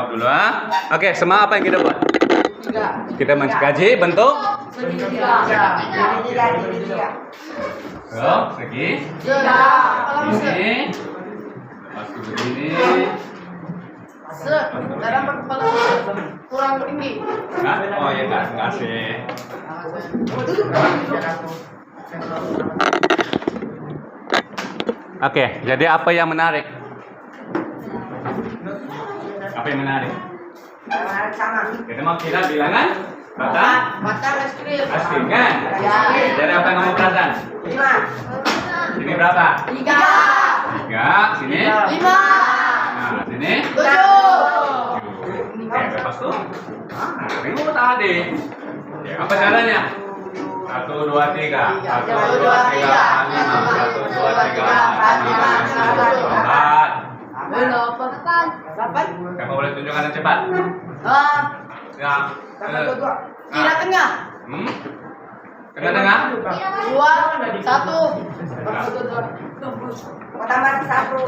Dulu Oke, semua apa yang kita buat? Kita mengkaji bentuk segitiga. Segi. Ini. Masuk begini. Dalam kepala kurang tinggi. Oh ya enggak sih. Oke, jadi apa yang menarik? Apa yang menarik? Sama. Kita mau kira bilangan Batang es krim. asing kan? Ya. Jadi apa yang kamu perhatikan? 5. Sini berapa? 3. 3, sini. 5. Nah, sini. 7. Oke, lepas tuh. Nah, ini mau tadi. Ya, apa caranya? 1, 2, 3. 1, 2, 3, 5. 1, 2, 3, 4. Belum. 8. Kamu boleh tunjukkan yang cepat. Ya. Kira tengah. Tengah-tengah. 2. 1. Otomatis 1.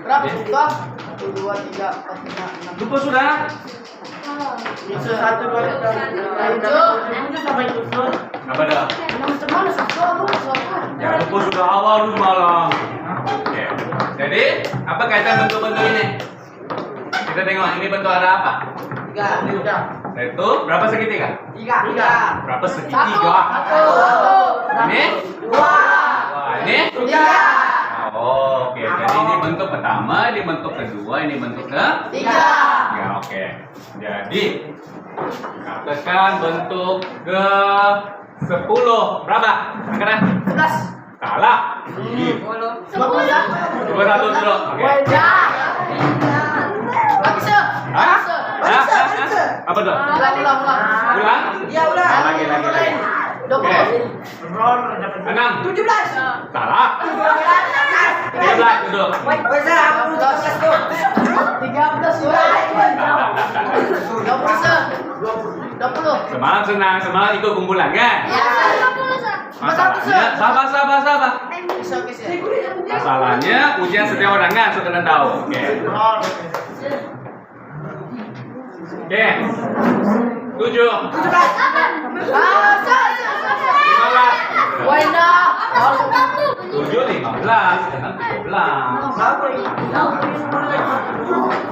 Berapa? 1, 2, 3, 4, 5, 6. Lupa sudah? 1, 2, 3, 7. Apa dah? Mana satu? Ya lupa sudah awal dulu malam. Oke. Jadi apa kaitan bentuk-bentuk ini? Kita tengok ini bentuk ada apa? 3. Itu berapa segitiga? 3. Berapa segitiga? 1. Ini? 2. Wah, ini? 3. Oh, oke. Jadi ini bentuk pertama, ini bentuk kedua, ini bentuk ke? 3. Ya, oke. Jadi katakan bentuk ke 10 berapa? Angkatan? 11. Salah. 10. 21 dulu. Oke. Lagi se. Hah? Apa tuh? Ulang. Ulang? Iya, ulang. Lagi. 20. Oke. 6. 17. Salah. 13 dulu. 20. Semalam senang, semalam ikut kumpulan kan? Ya. Masalahnya, sabar. Masalahnya ujian setiap orang kan, sudah kalian tahu. Oke. Oke. 7. 15. Wena. 7, 15, dengan 13.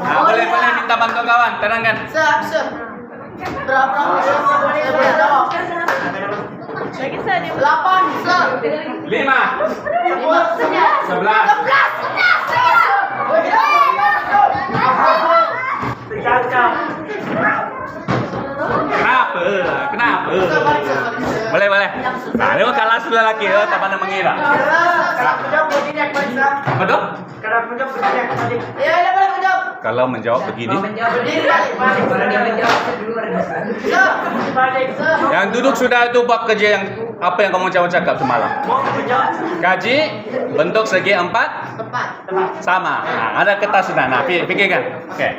Nah, boleh minta bantuan kawan, terangkan. Berapa? 8. 5. 11. Kenapa? Boleh. Nah, ini mah kalah sudah lagi, tak pandang mengira. Apa tuh? Kalau menjawab begini, yang duduk sudah itu buat kerja yang apa yang kamu cakap semalam? Kaji bentuk segi 4 sama. Nah, ada kertas sudah. Nah, pikirkan. Oke.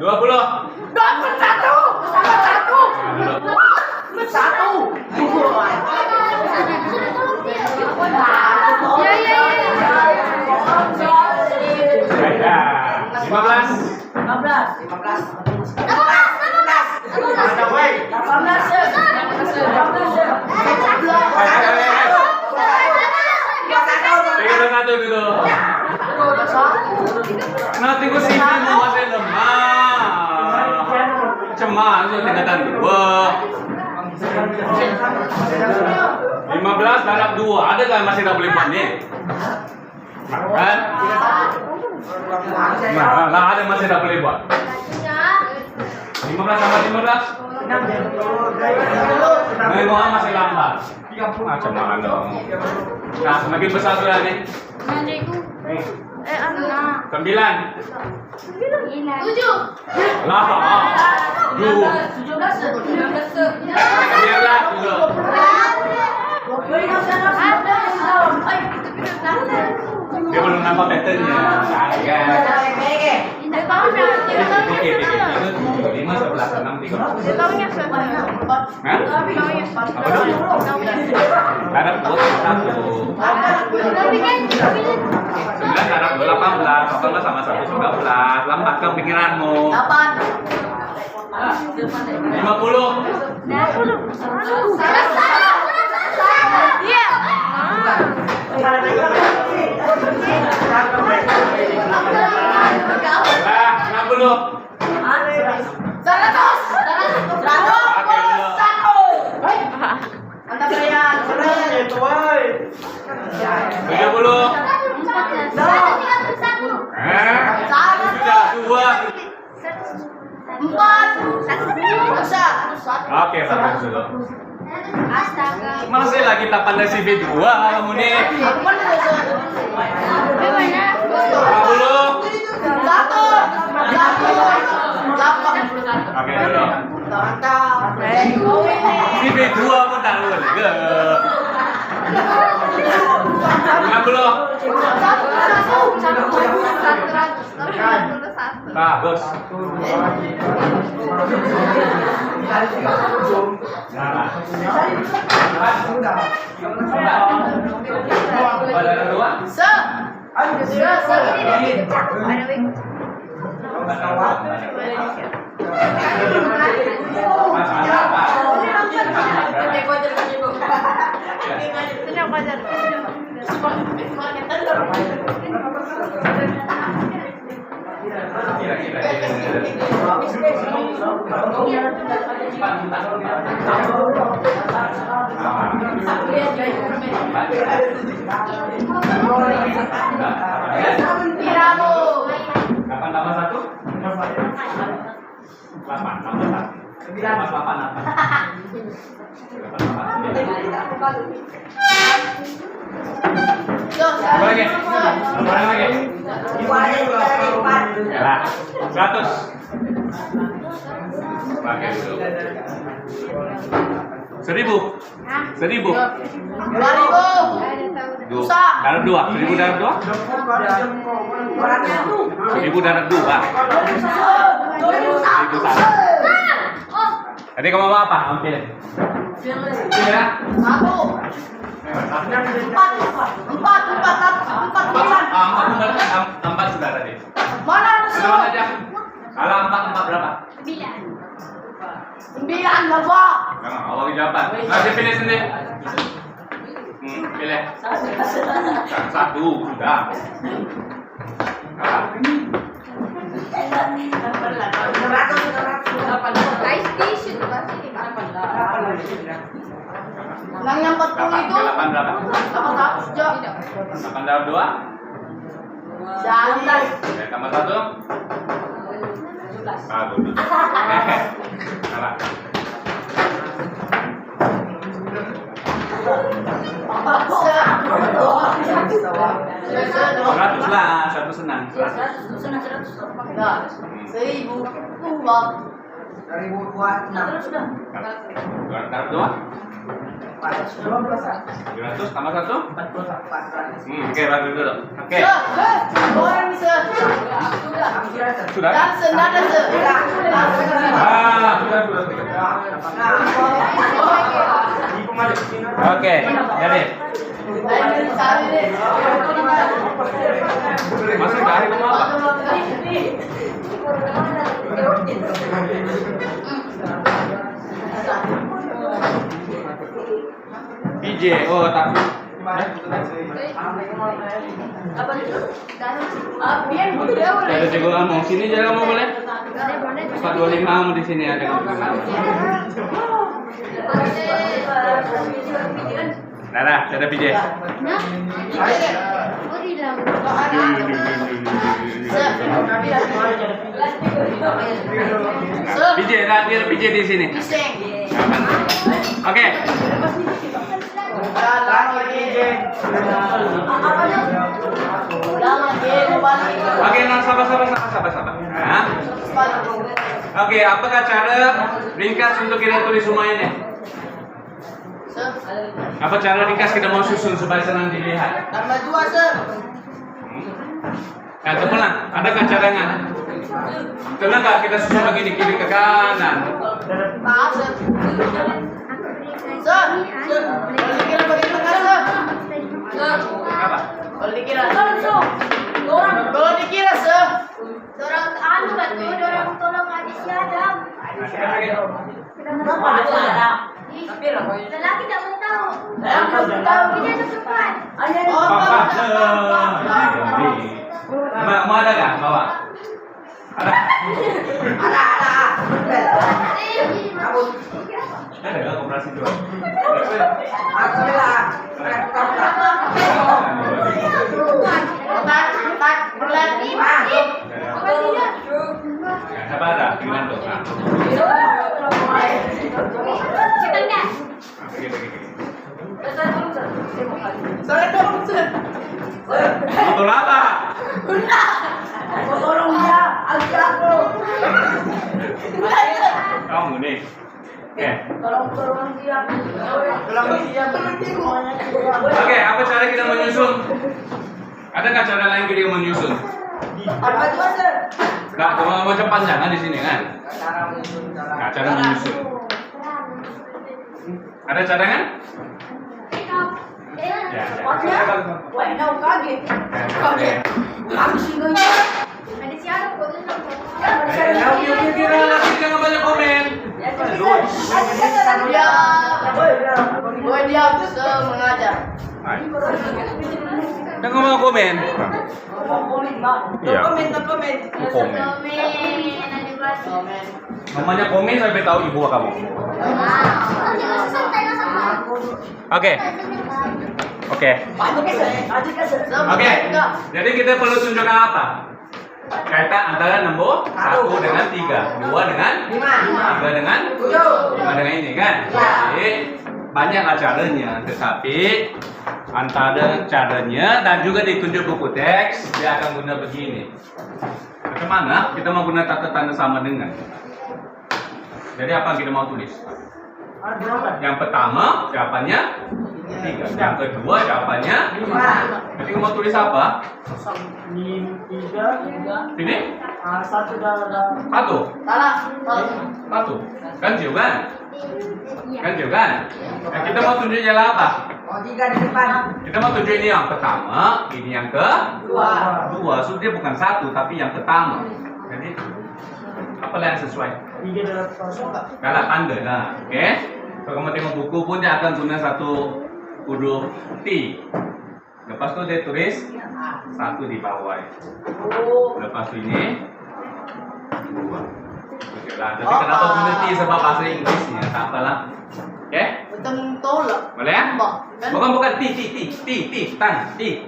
20. 21 dulu. Nanti gue sih mau masih lemah. Cemas lu tingkatan 2. 15 darab 2. Ada kan masih tak boleh buat nih? Kan? Nah, ada masih tak boleh buat. 15 sama 15. Memang masih lambat. Macam mana dong? Nah, semakin besar sudah nih. 9. 7. Lah. 2. 17. 19 dulu. Dia belum nampak patternnya. Kan? Oke. 5. 5, 11, 6, 3. Taunya satu. Hah? Taunya satu. Apa dong? Darab 2, 1. Tapi kan 9 darab 2, 18. 18 sama 1, 19. Lambat ke pikiranmu. 50. Iya. Lah, 60. Anda bayar. 30. Sudah 2. Oke, bagus dulu. Astaga. Masih lagi tak pandai CV 2 kamu nih. 50. Oke dulu. CV 2 pun tak boleh. 60. Bagus. Ada 2. Kapan tambah 1? 8 tambah 1. 8. Lagi. Ya, 100. Pakai dulu. 1000. 1000. 2. Darab 2. 1000 darab 2. 1000 darab 2. 1001. Tadi kamu mau apa? Ambil. Pilih. 4 sudah tadi. Mana aja? Kalau 4 berapa? 9 Bapak. Jangan, awal jawaban. Nanti pilih sendiri. Pilih. 1 sudah. Yang 40 itu 8 berapa? 800 Jo. 8 darab 2. Jadi Oke, tambah 1. Bagus. Salah. 100 lah, 1 senang. 100. enggak 1000 Bang. 2 darab 2. 200 tambah 1. Oke, bagus dulu. Oke. Orang bisa. Sudah? Dan senada se. Sudah. Oke, jadi masuk dari kamu apa? PJ, oh tak. Ada juga kamu sini aja kamu boleh. 425 kamu di sini ada kamu. Nara, ada PJ. PJ, ada PJ di sini. Oke. Oke, nah sabar. Nah. Oke, apakah cara ringkas untuk kita tulis semua ini? Apa cara ringkas kita mau susun supaya senang dilihat? Tambah 2 Sir. Nah, cepetan. Adakah caranya? Kena nggak kita susun begini kiri ke kanan? Maaf, Sir. Sir. Kalau dikira bagaimana, Sir? Apa? Kalau dikira. Kalau dikira, Sir. Dorang anu kan tuh, dorang tolong aja si Adam. Lelaki tak mau tahu. Ini ada cepat. Oh, Mau ada nggak bawa? Ada? Ada nggak koperasi dua? tak berlari. Apa ada? Gimana tuh? Nah. Cepat. Saya tolong, Sir. Betul apa? Tolong dia, aku. Kamu nih. Oke. Tolong dia. Oke, apa cara kita menyusun? Ada nggak cara lain kita menyusun? Apa itu, Sir? Nggak, cuma macam panjangan di sini kan? Nggak, cara menyusun. Ada cara kan? Ya. Wah, ini aku kaget. Oke. Aku singgahnya. Ada si Adam kok tuh. Kira lagi jangan banyak komen. Dia bisa mengajar. Jangan banyak komen. Iya. Komen. Komen. Ada bahasa. Namanya komen sampai tahu ibu kamu. Oke. Oke. Oke. Jadi kita perlu tunjukkan apa? Kaitan antara nombor 1 dengan 3, 2 dengan 3 dengan 5 dengan ini kan? Jadi banyaklah caranya, tetapi antara caranya dan juga ditunjuk buku teks dia akan guna begini. Bagaimana? Kita mau guna tata tanda sama dengan. Jadi apa yang kita mau tulis? Yang pertama jawabannya 3, yang kedua jawabannya 5. Jadi mau tulis apa? Ini? Satu. Satu. Ganjil kan? Ganjil kan? Nah, kita mau tunjuk jalan apa? Kita mau tunjuk ini yang pertama, ini yang kedua. So dia bukan satu, tapi yang pertama. Jadi apa yang sesuai? Kalau tanda lah, oke? Kalau kamu tengok buku pun dia akan guna satu huruf T. Lepas tu dia tulis satu di bawah. Lepas tu ini 2. Okey lah. Tapi kenapa guna T sebab bahasa Inggrisnya tak apalah. Okey? Betul tolak. Boleh ya? Bukan T, tan, T.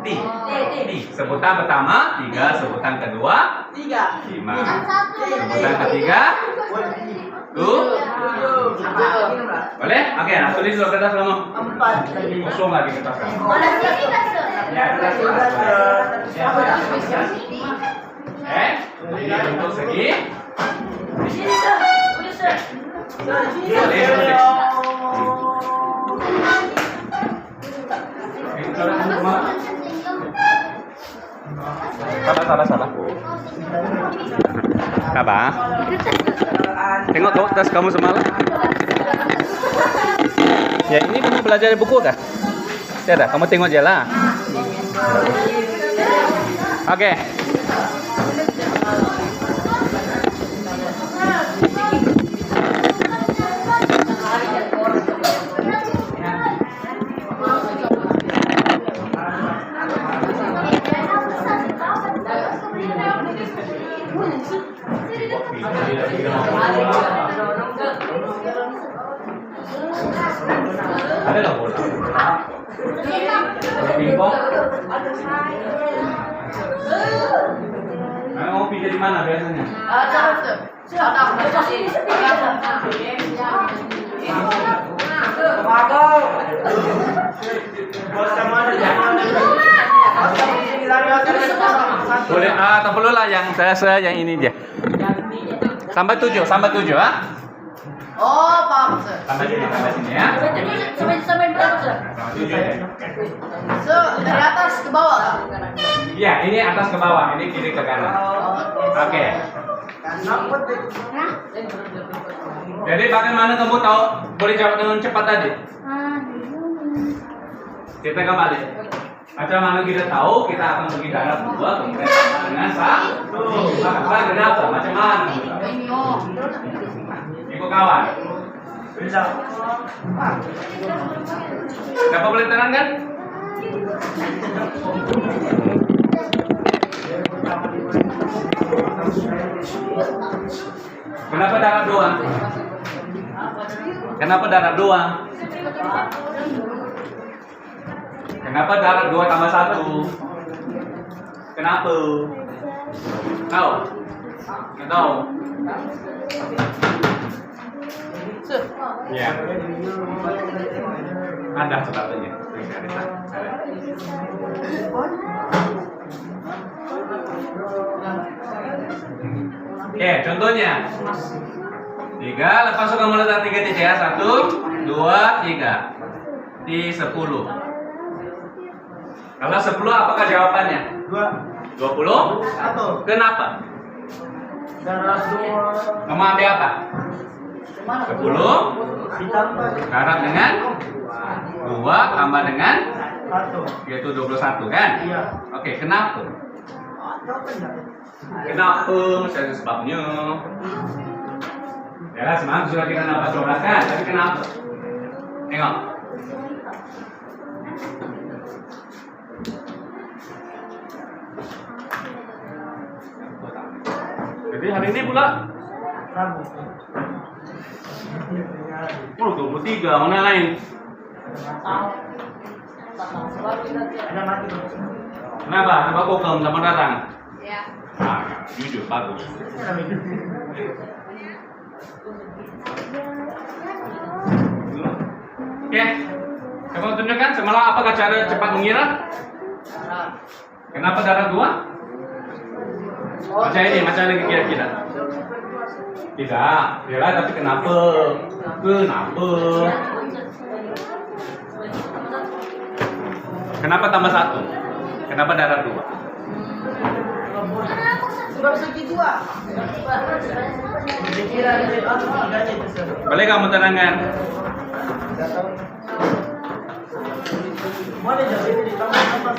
T. Sebutan pertama 3, sebutan kedua 5. Sebutan ketiga 7. Boleh? Okey, nah tulis dulu kertas kamu. 4. Kosong lagi kertas kamu. Mana sini kan, Sir? Ini bentuk segi. Salah. Apa? Tengok tuh tas kamu semalam. Ya ini kamu belajar di buku kah? Tidak, kamu tengok aja lah. Oke. Ada nggak bola? Pingpong? Kamu mau pilih di mana biasanya? Boleh, tak perlu lah yang saya yang ini dia. Sampai 7 ah? Oh, paham, Sir. Sampai sini ya. Sampai berapa, Sir? 7 ya. So, dari atas ke bawah. Iya, ini atas ke bawah, ini kiri ke kanan. Oke. Jadi bagaimana kamu tahu boleh jawab dengan cepat tadi? Kita kembali. Macam mana kita tahu kita akan bagi darah 2 kemudian sama dengan 1. Maka kenapa? Macam mana? Ikut kawan. Bisa. Dapat boleh terangkan? Kenapa darah 2? Kenapa darah 2? Kenapa darah 2 tambah 1? Kenapa? Tahu? Nggak tahu? Ya. Ada sebabnya. Oke, contohnya 3, lepas kamu letak 3 titik ya. 1, 2, 3 di 10. Kalau 10 apakah jawabannya? 20? 1. Kenapa? Darah 2. Kamu ambil apa? 10 darab dengan 2 tambah dengan 1. yaitu 21 kan? Iya. Oke, kenapa? Kenapa? Misalnya sebabnya. Ya, semangat sudah kita dapat cobakan, tapi kenapa? Tengok. Jadi hari ini pula Rabu. 23, mana lain? Ada mati. Kenapa? Kenapa kokem sama datang? Ya. Ah, jujur, bagus. Oke, kamu tunjukkan semalam apakah cara cepat mengira? Kenapa darah 2? Macam ini, macam lagi kira-kira. Tidak, kira tapi kenapa? Kenapa? Kenapa tambah 1? Kenapa darah 2? Sudah segi 2. Dikira Boleh kamu tenangkan? Mana jadi ditambah.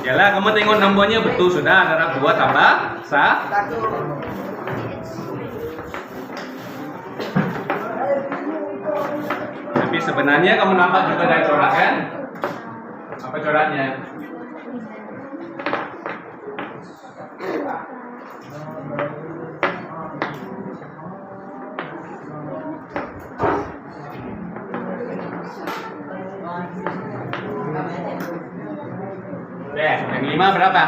Yalah, kamu tengok nomornya betul sudah darah 2 tambah 1. Tapi sebenarnya kamu nampak juga dari corak kan? Apa coraknya? Yang 5 berapa?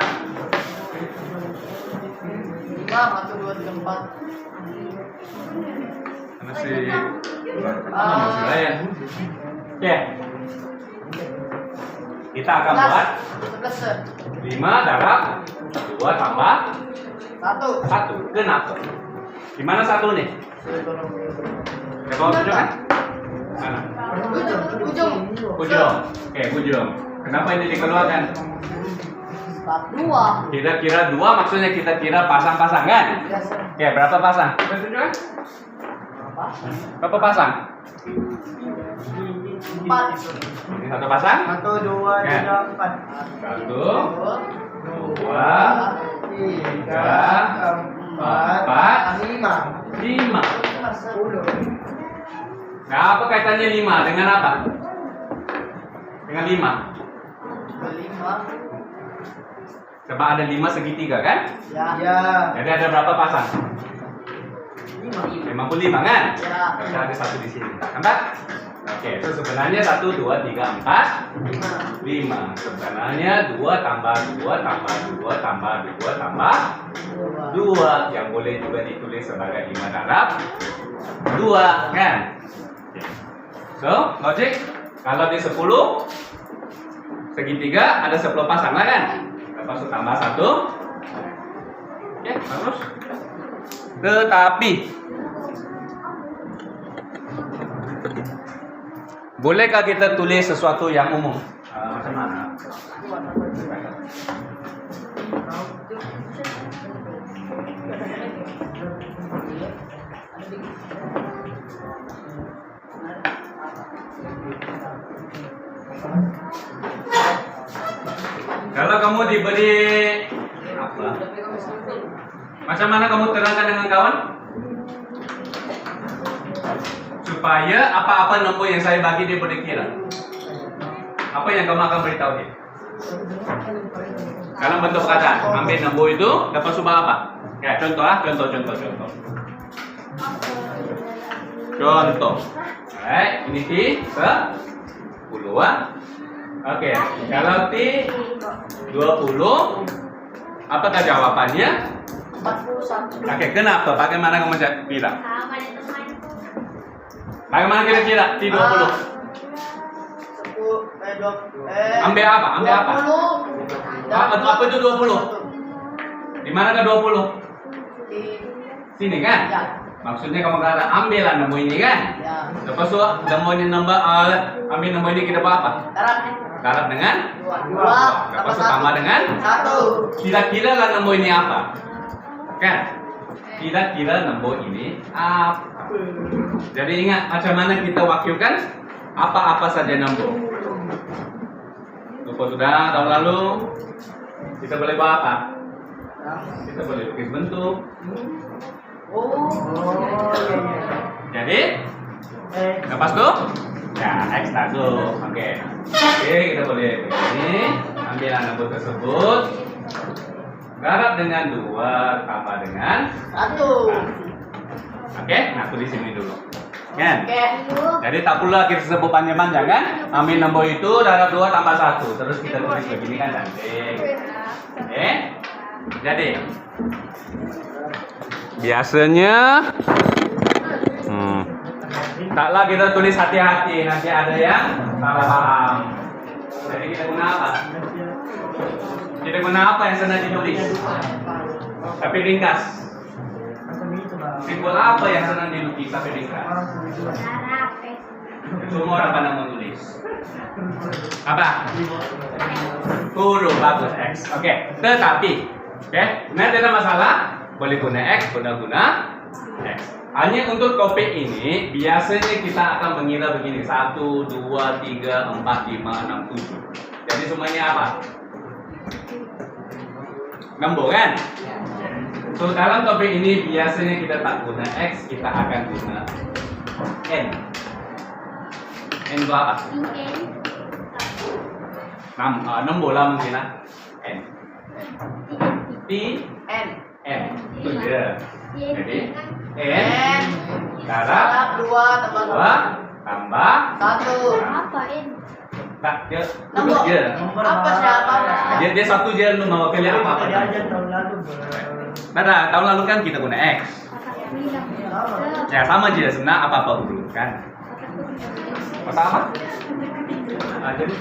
5, 1, 2, 3, 4. Masih lain. Oke. Kita akan buat 5 darab 2 tambah 1. Kenapa? Gimana 1 nih? Coba tunjukkan. Mana? Ujung. Oke, ujung. Kenapa ini dikeluarkan? 2. Kira-kira 2 maksudnya kita kira pasang-pasangan. Oke, berapa pasang? Coba tunjukkan. Berapa pasang? 4. Ini 1 pasang? 1, 2, 3, 4. 1, 2, 3, 4, 5. Nah, apa kaitannya 5 dengan apa? Dengan 5. 5. Coba ada 5 segitiga kan? Ya. Jadi ada berapa pasang? 55 kan? Ya. Berarti ada 1 di sini. Nampak? Oke, itu sebenarnya 1, 2, 3, 4, 5. Sebenarnya 2 tambah 2 tambah 2 tambah 2 tambah 2 yang boleh juga ditulis sebagai 5 darab 2 kan? So, logik kalau di 10 segitiga ada 10 pasang lah kan? Lepas itu tambah 1. Oke, bagus. Tetapi Bolehkah kita tulis sesuatu yang umum? Macam mana? Kalau kamu diberi apa? Macam mana kamu terangkan dengan kawan? Supaya apa-apa nombor yang saya bagi dia boleh kira. Apa yang kamu akan beritahu dia? Dalam bentuk perkataan, ambil nombor itu, dapat subah apa? Ya, contoh. Baik, ini T 10-an. Oke, kalau T 20, apakah jawabannya? 41. Oke, kenapa? Bagaimana kamu bilang? Sama ada temanku. Bagaimana kira-kira T 20? Ambil apa? 20. Apa itu 20? Di mana ke 20? Sini kan? Ya. Maksudnya kamu kata ambillah nombor ini kan? Ya. Lepas itu ambil nombor ini kita buat apa? Darab dengan 2. Lepas itu tambah dengan 1. kira-kira lah nombor ini apa? Kan? Kira-kira nombor ini apa? Jadi ingat macam mana kita wakilkan apa-apa saja nombor. Lupa sudah tahun lalu kita boleh buat apa? Kita boleh lukis bentuk. Oh. Jadi lepas tu ya X satu. Oke, kita boleh begini. Ambil nombor tersebut. Darab dengan 2 tambah dengan 1. Oke, nah tulis sini dulu. Kan? Oke. Jadi tak pula kita sebut panjang-panjang kan? Ambil nombor itu darab 2 tambah 1. Terus kita tulis begini kan cantik. Oke. Jadi biasanya taklah kita tulis hati-hati, nanti ada yang salah paham. Jadi kita guna apa? Kita guna apa yang senang ditulis? Tapi ringkas. Simbol apa yang senang dilukis tapi ringkas? Semua orang pandang menulis. Apa? Huruf bagus X. Oke. Tetapi, nah tidak masalah. Boleh guna X, guna X. Hanya untuk topik ini biasanya kita akan mengira begini 1, 2, 3, 4, 5, 6, 7. Jadi semuanya apa? Nombor kan? So dalam topik ini biasanya kita tak guna X, kita akan guna N. N itu apa? Nombor lah mungkin lah. N. T. N. N. Itu dia. Jadi N. darab 2 tambah 2 tambah 1. Apa ini? tak dia Nombor. dia. Apa siapa? Dia satu je lu mau pilih apa? Nah, tahun lalu kan kita guna X. Ya sama aja sebenarnya apa huruf kan? Masa apa? Jadi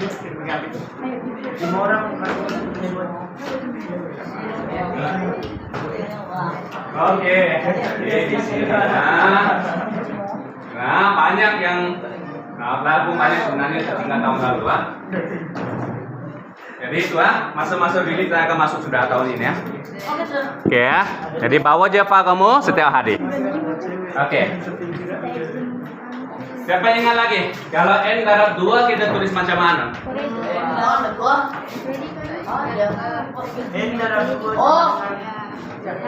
ingat itu. Semua orang Oke, di sini. Nah, banyak yang lagu banyak sebenarnya tertinggal tahun lalu lah. Jadi itu masa-masa dulu kita akan masuk sudah tahun ini ya. Oke ya. Jadi bawa aja Pak kamu setiap hari. Oke. Siapa yang ingat lagi? Kalau N darab 2 kita tulis macam mana? Oh.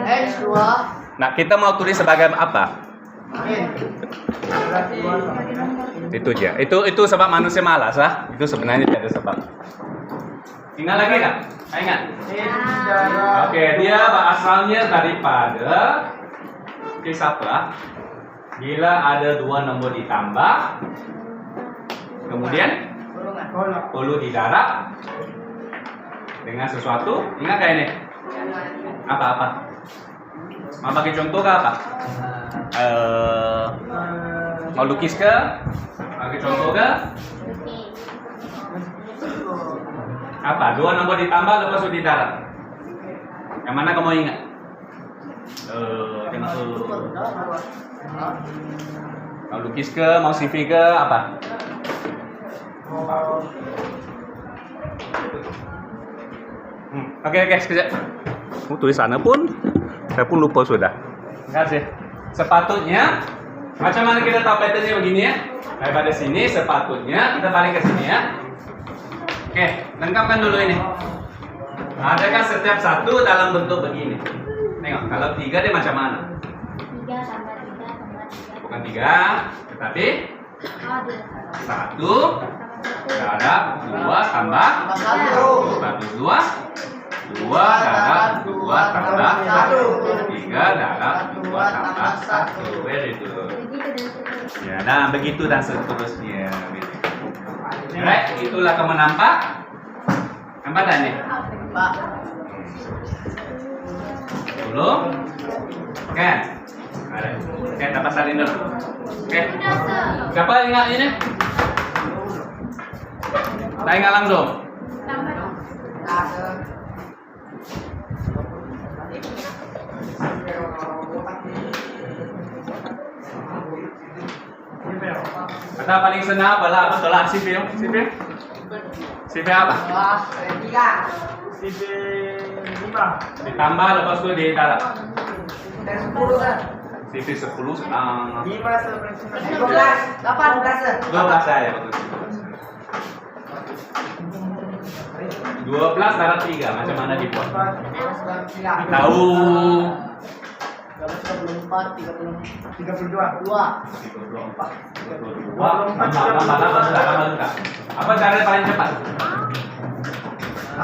X 2. Nah, kita mau tulis sebagai apa? Itu aja. Itu sebab manusia malas lah. Itu sebenarnya tidak ada sebab. Ingat lagi nggak? Ingat. Oke, dia asalnya daripada kisah apa? Bila ada 2 nombor ditambah, kemudian perlu didarab dengan sesuatu. Ingat kayak ini? Apa-apa? Mau pakai contoh ke apa? Mau lukis ke? Pakai contoh ke? Apa? 2 nombor ditambah lepas itu didarab. Yang mana kamu ingat? Mau lukis ke? Mau CV ke? Apa? Oke, sekejap. Tulisannya pun saya pun lupa sudah. Terima kasih. Sepatutnya, macam mana kita tahu patternnya begini ya? Daripada sini, sepatutnya kita balik ke sini ya. Oke, lengkapkan dulu ini. Adakah setiap satu dalam bentuk begini? Tengok, kalau 3 dia macam mana? 3 tambah 3 tambah 3. Bukan 3, tetapi 1 darab 2 tambah 2, 2 darab 2 tambah 3 darab 2 tambah 1. Very good. Ya, nah begitu dan seterusnya. Alright, itulah kamu nampak? Nampak tak nih? Pak. 10 kan? Ada. Oke, dapat salin dulu. Oke. Siapa ingat ini? Tak ingat langsung. Kata paling senang adalah apa? Tolak sipil. Sipil apa? Ditambah lepas itu ditaruh. Sipil 10 senang. 12 saya betul. 12 darab 3 macam mana dibuat? Tahu. 34, 32. 32. Apa cara paling cepat?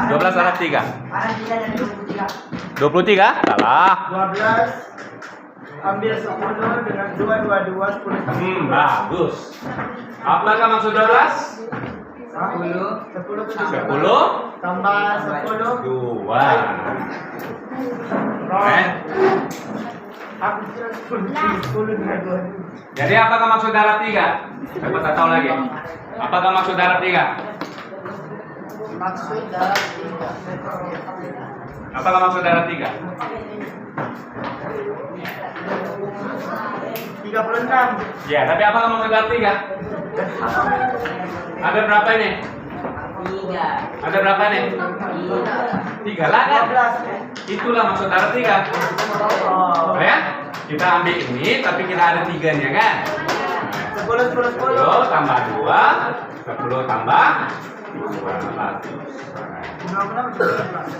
12 darab 3. 23? Salah. 12 ambil 10 dengan 2, 10. Bagus. Apakah maksud 12? 10 tambah 10 2. Habis 10 dengan 2. Jadi apakah maksud darab 3? Dapat tak tahu lagi. Apakah maksud darab 3? Maksud darab 3. Apakah maksud darab 3? 36. Ya, tapi apakah maksud darab 3? Ada berapa ini? 3. Ada berapa nih? 3 lah kan? 12. Itulah maksud darab 3. Oh. Ya? Kita ambil ini, tapi kita ada 3-nya kan? 10 10 tambah 2, 10 tambah 2.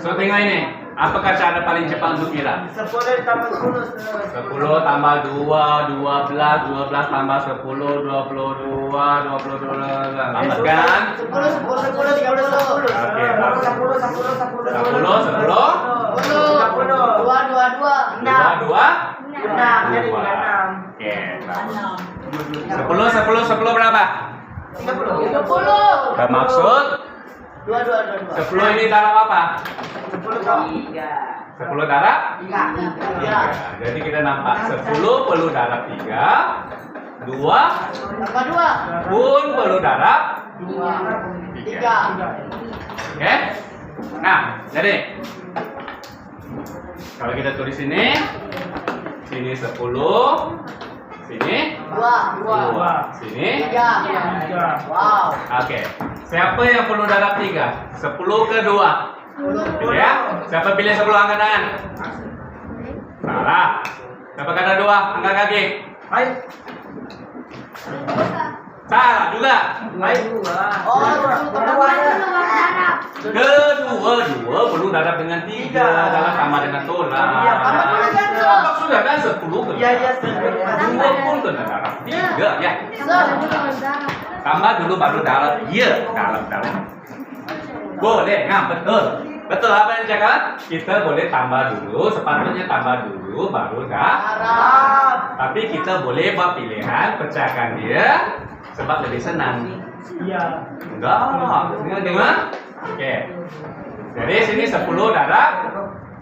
So tengok ini, apakah cara paling cepat untuk kira? 10 tambah 10. 10 tambah 2, 12, 12 tambah 10, 22, 22, lambat kan? 10, 10. Oke, 10, 10, 2, 2. 2, 6 jadi 6. Oke, 10 berapa? 30. Bermaksud 2. 10 ini darab apa? 10 tambah 10 darab? 3. Jadi kita nampak 10 perlu darab 3, 2 Tambah 2. pun perlu darab 3. Oke? Nah, jadi kalau kita tulis sini 10, sini 2. 2, sini 3. Wow. Oke. Siapa yang perlu darab 3? 10 ke 2? 10. Ya? Siapa pilih 10 angkat tangan? Salah. Siapa kata 2? Angkat kaki. Hai. Salah juga. Hai. Oh, 10 tambah 2. Kedua perlu darab dengan 3 dalam sama dengan tolak. Iya, sama dengan tolak. Maksudnya kan 10 ke Iya, iya, 2 pun kena darab 3 ya. Tambah dulu baru darab. Iya, dalam. Boleh, nah betul. Betul apa yang cakap? Kita boleh tambah dulu, sepatutnya tambah dulu baru Darab. Tapi kita boleh buat pilihan pecahkan dia sebab lebih senang. Iya. Enggak, dengar? Oke. Jadi sini 10 darab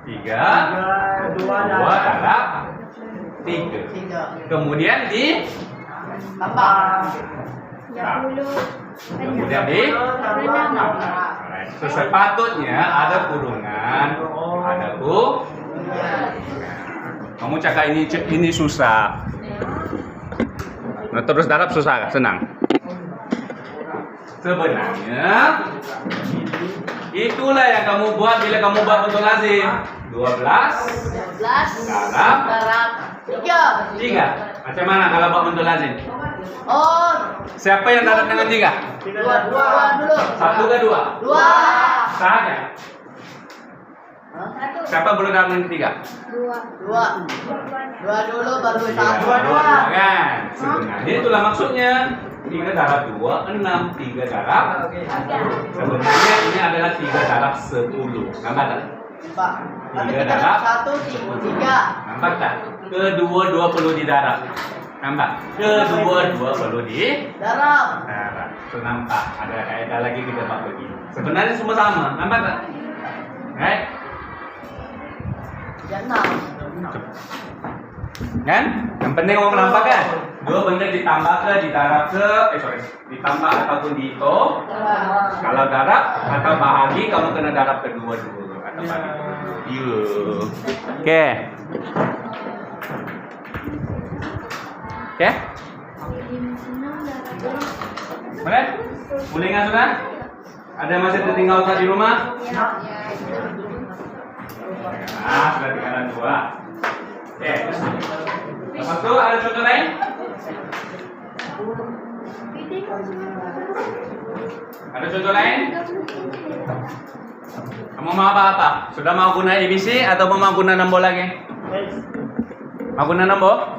3, 2 2 darab 3. 3. Kemudian di Tambah. kemudian di sepatutnya ada kurungan, ada kamu cakap ini susah. Nah, terus darab susah, senang. Sebenarnya itulah yang kamu buat bila kamu buat bentuk lazim. 12 darab 3. 3. Macam mana kalau buat bentuk lazim? Oh, Siapa yang darab dengan 3? 2 dulu. 1 ke 2? 2. Saja. Siapa belum darab dengan 3? 2 dulu baru 1. 2 kan? Sebenarnya itulah maksudnya. 3 darab 2, 6. 3 darab. Sebenarnya ini adalah 3 darab 10. Nampak tak? Pak. Tapi 3 kita darab 1 3. Nampak tak? Kedua 2 perlu didarab. Nampak? Kedua 2 perlu Darab. didarab. So, nampak? Ada kaidah lagi kita buat begini. Sebenarnya semua sama. Nampak tak? Right? Ya 6. Kan? Yang penting kamu nampak kan? Dua benda ditambah ke, didarab ke, ditambah ataupun dihitung. Kalau darab atau bahagi, kamu kena darab kedua dulu atau bagi dulu. Oke. Oke? Boleh? Boleh nggak sudah? Ada yang masih tertinggal Ustaz di rumah? Nah, sudah tinggalan 2. Oke. Lepas itu ada contoh lain? Ada contoh lain? Kamu mau apa? Sudah mau guna ABC atau mau guna nombor lagi? Mau guna nombor?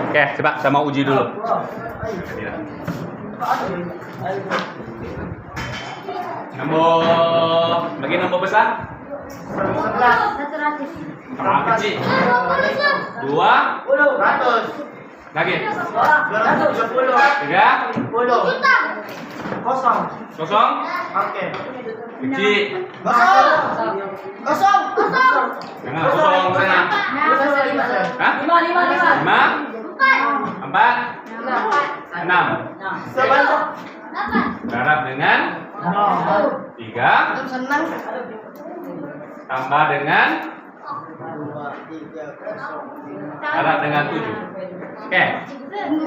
Oke, coba saya mau uji dulu. Nombor, bagi nombor besar? 100. Berapa kecil? 2 100. lagi. 270. 3 10. Kosong. kosong Oke. kecil. Kosong. Jangan kosong sana. Hah? 5 4 6. Sebanyak. Darab dengan 3 Untuk senang. tambah dengan 2 3 darab dengan 7. Oke.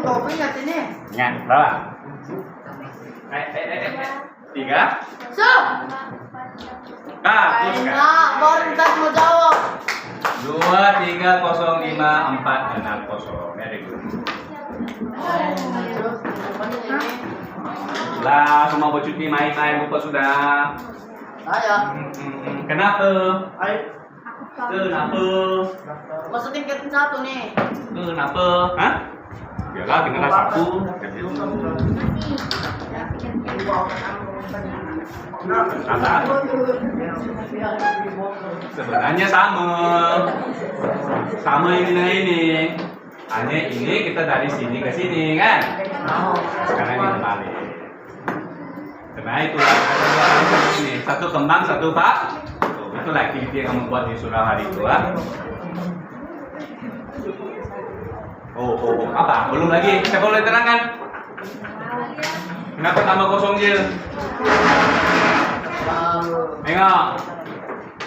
Kopi nggak sini? Ingat, bawa. 3. So. Teruskan. Enak, baru kita mau jawab. 2 3 0 5 4 6 0. Very good. Lah, semua bercuti main-main lupa sudah. Saya. Kenapa? Ayo. Kenapa? Masukin ke satu nih. Kenapa? Hah? Biarlah tinggal 1. Apa? Sebenarnya sama. Sama ini dengan ini. Hanya ini kita dari sini ke sini kan? Sekarang ini terbalik. Karena itulah ada 2 kali ini. Satu kembang, satu pak. Itulah aktiviti yang kamu buat di surah hari itu lah. Oh, apa? Belum lagi. Siapa boleh terangkan? Kenapa tambah kosong Jil? Tengok.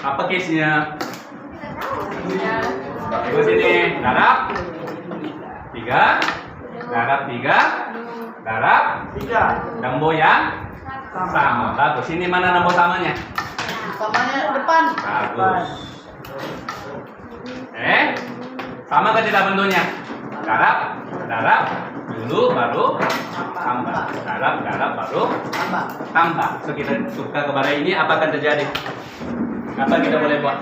Apa case-nya? Tengok sini. Darab 3. Darab 3. Darab 3. nombor yang sama. Bagus. Sini mana nombor samanya? Samanya depan. Bagus. Sama kan tidak bentuknya? Darab dulu baru tambah. Darab baru tambah. So kita suka kepada ini apa akan terjadi? Apa kita boleh buat?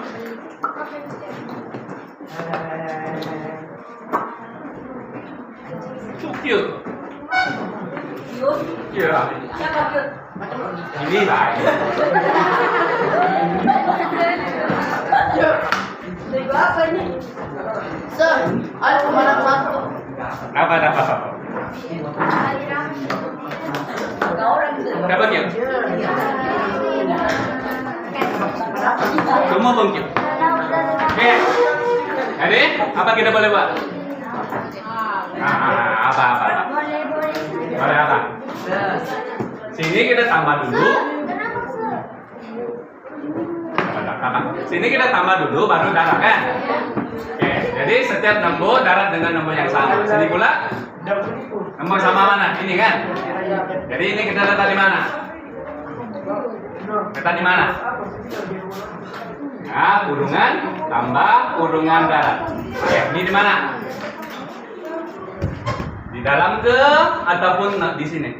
Cute. Ya. Ini baik. Sir, ayo kemana satu? Apa? Dapat ya? Semua bangkit. Oke. Jadi apa kita boleh buat? Apa? Boleh apa? Sini kita tambah dulu. Sini kita tambah dulu baru darab kan? Oke, jadi setiap nombor darab dengan nombor yang sama. Sini pula nombor sama mana? Ini kan? Jadi ini kita letak di mana? Letak di mana? Nah, kurungan tambah kurungan dalam. Oke, ini di mana? Di dalam ke ataupun di sini?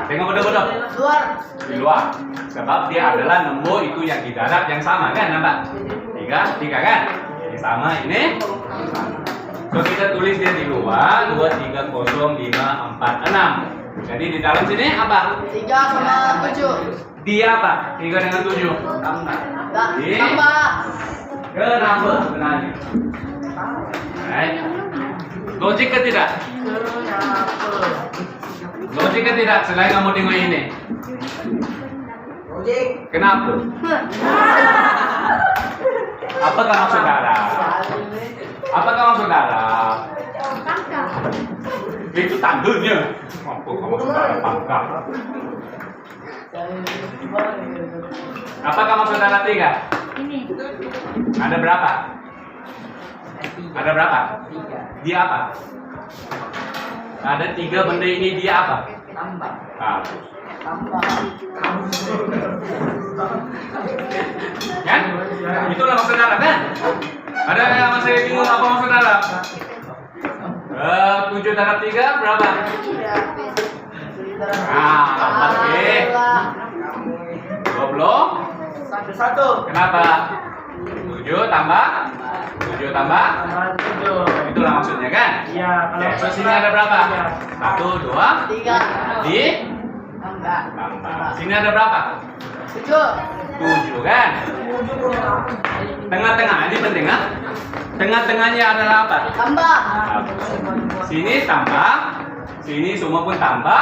Tengok bodoh-bodoh. Luar. Di luar. Sebab dia adalah nombor itu yang di darat yang sama kan, nampak? Tiga kan? Ini sama ini. So kita tulis dia di luar 2, 3, 0, 5, 4, 6. Jadi di dalam sini apa? 3 sama 7. Dia apa? 3 dengan 7. Tambah. Di Tambah. kenapa sebenarnya? Right. Logik ke tidak? Logik ke tidak selain kamu tengok ini? Kenapa? Apakah maksud saudara? Apakah maksud saudara? Itu tandanya. Apa kamu saudara pangkal? Apakah maksud saudara 3? Ini. Ada berapa? Ada berapa? Dia apa? Ada 3 benda ini, dia apa? Tambah. Bagus. Tambah. Kan? Itulah maksud saudara kan? Ada yang masih bingung apa maksud saudara? 7 tambah 3 berapa? Nah, 20. Kenapa? 7 tambah 7 tambah. Itulah maksudnya kan? Iya, kalau Oke, sini ada berapa? 1, 2, 3. di Tambah. tambah. Sini ada berapa? 7. 7 kan? Tengah-tengah ini penting kan? Tengah-tengahnya adalah apa? Tambah. Sini tambah, sini semua pun tambah,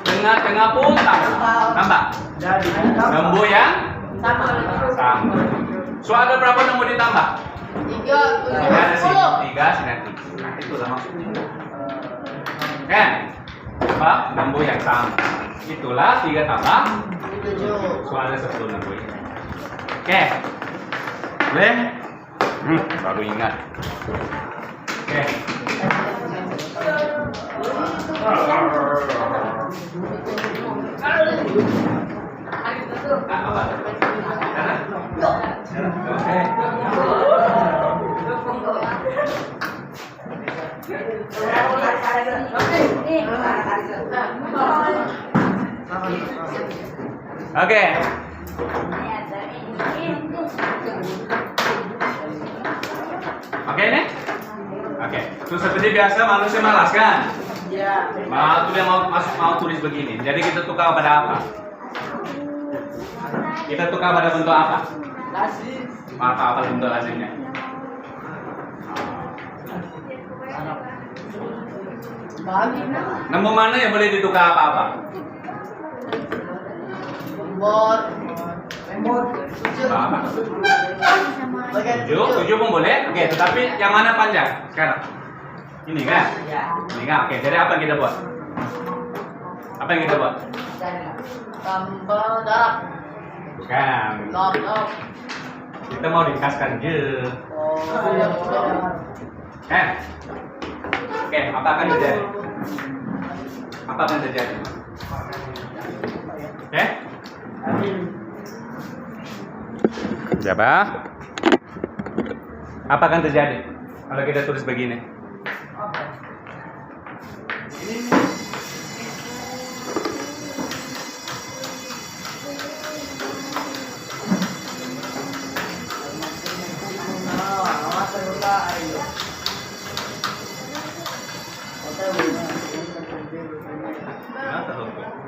tengah-tengah pun tambah. Tambah. Jadi Nombor yang Sama. sama. So ada berapa nombor ditambah? 3, 7, Ada sini 10. 3, sini 3. Nah, itulah maksudnya. Kan? Apa? Nombor yang sama. Itulah 3 tambah 7. so ada 10 nombor ini. Oke. Boleh? Baru ingat. Oke. Apa? Oke. Oke nih? Oke. Terus seperti biasa manusia malas kan? Ya. Mau dia mau tulis begini. Jadi kita tukar pada apa? Kita tukar pada bentuk apa? Kasih. Apa bentuk lazimnya? Bagi. Nombor mana yang boleh ditukar apa-apa? Bot. Bot. Apa? Bagian 7 pun boleh. Oke, tetapi yang mana panjang sekarang? Ini kan? Ini kan? Oke, jadi apa yang kita buat? Apa yang kita buat? Tambah darab. Bukan. Log. Kita mau dikaskan je. Oh. Kan? Oke, apa akan terjadi? Apa akan terjadi? Oke? Siapa? Apa akan terjadi kalau kita tulis begini?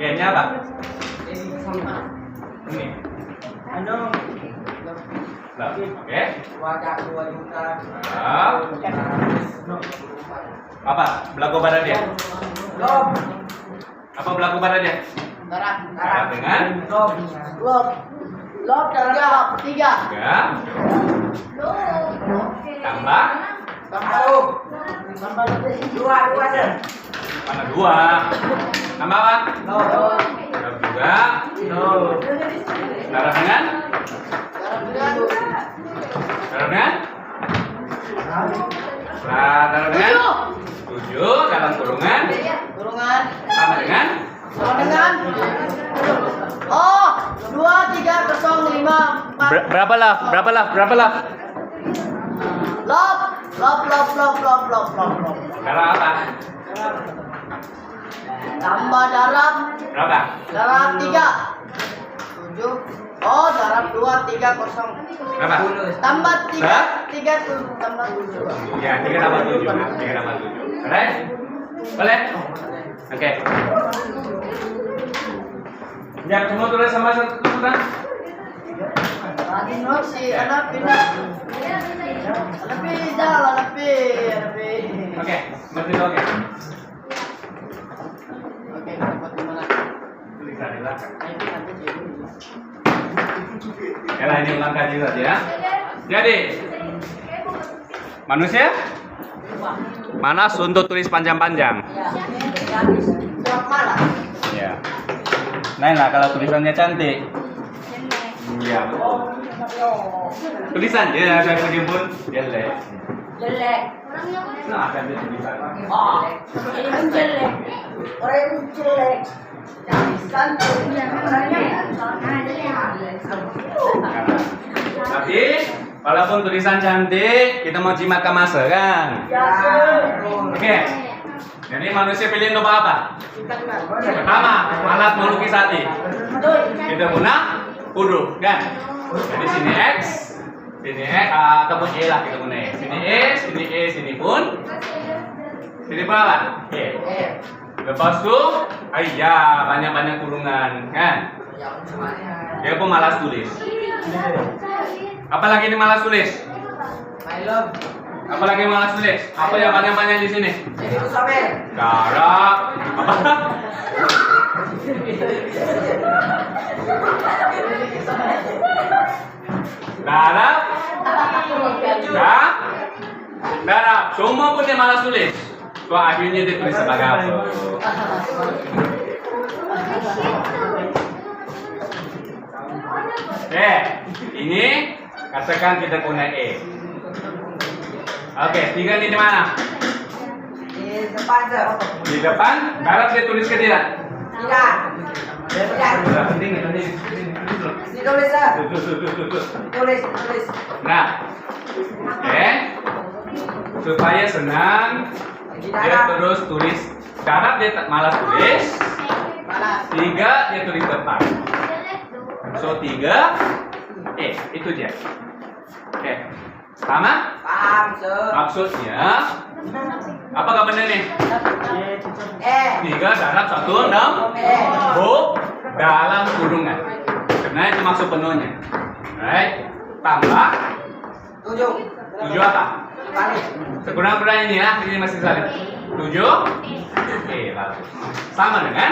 Oke, ini apa? Ini. ano? Lah, oke. Wajah 2 juta. Nah, apa? Berlaku pada dia? Lob. Apa berlaku pada dia? Darab. Darab dengan Lob. Lob. Lob darab 3. 3 tambah Tambah. Tambah 2 aja. mana 2? Tambah apa? Lob. Darab juga. Lob. Darab dengan? Darab dengan Darab dengan? Nah, darab dengan 7 dalam kurungan kurungan tambah sama dengan Sama dengan. Oh, 2, 3, 0, 5, 4. berapa lah? Lop. Darab apa? Tambah darab. Berapa? Darab 3. 7. Oh, darab 2, 3, 0. Berapa? Tambah 3, Hah? 3 tuh tambah 7. Ya, 3 tambah 7. 3 tambah 7. Boleh? Boleh? Oke. Ya, semua tulis sama satu kan? Tadi no si anak pindah. Lebih. Oke, berarti oke. Oke, dapat di mana? Tulisan di belakang. Ini nanti jadi. Ya lah, ini ulang kaji saja ya. Jadi, manusia malas untuk tulis panjang-panjang. Jawab malah. Ya. Nah, lah kalau tulisannya cantik. Iya. Tulisan ya, saya pun jelek. Jelek. Nah, akan dia tulisan. Ini jelek. Orang jelek. Tapi walaupun tulisan cantik, kita mau jimat kamasa kan? Oke. Jadi manusia pilih nomor apa? Pertama, alat melukis hati. Kita guna huruf kan? Jadi sini X, sini X, ataupun E lah kita guna X. Sini E, sini pun. Sini pun apa? E. Lepas itu, ya banyak-banyak kurungan kan? Dia pun malas tulis. Apalagi ini malas tulis? My love. Apalagi malas tulis? Apa yang banyak-banyak di sini? Jadi usame. Darab. Apa? Darab. Darab. Semua pun dia malas tulis. So akhirnya dia tulis sebagai apa? Ini katakan kita punya E. Oke, 3 ini di mana? Di depan sir. Di depan, darab dia tulis ke tidak? Tidak. Sudah penting. Ditulis sir. Tuh. Tulis. Nah, oke. Supaya senang, Di dia dalam. terus tulis. Darab dia tak malas tulis. Malas. 3 dia tulis depan. So 3 itu dia. Oke. Sama? Paham sir. Maksudnya apakah benar nih? 3 darab 1 6 dalam kurungan. Karena itu maksud penuhnya. Right? Tambah 7 apa? Balik. Sekurang-kurangnya ini ya, ini masih salib. 7 lalu sama dengan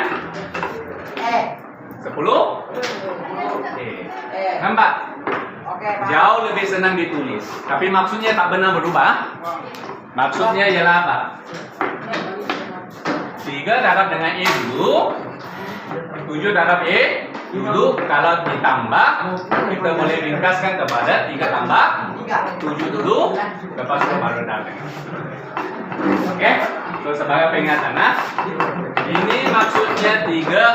10 nampak? Oke, paham. Jauh lebih senang ditulis. Tapi maksudnya tak benar berubah. Maksudnya ialah apa? 3 darab dengan E dulu. 7 darab E dulu. Kalau ditambah, kita boleh ringkaskan kepada 3 tambah 7 dulu. Lepas itu baru darab. Oke? So, sebagai peringatan, nah, ini maksudnya 3.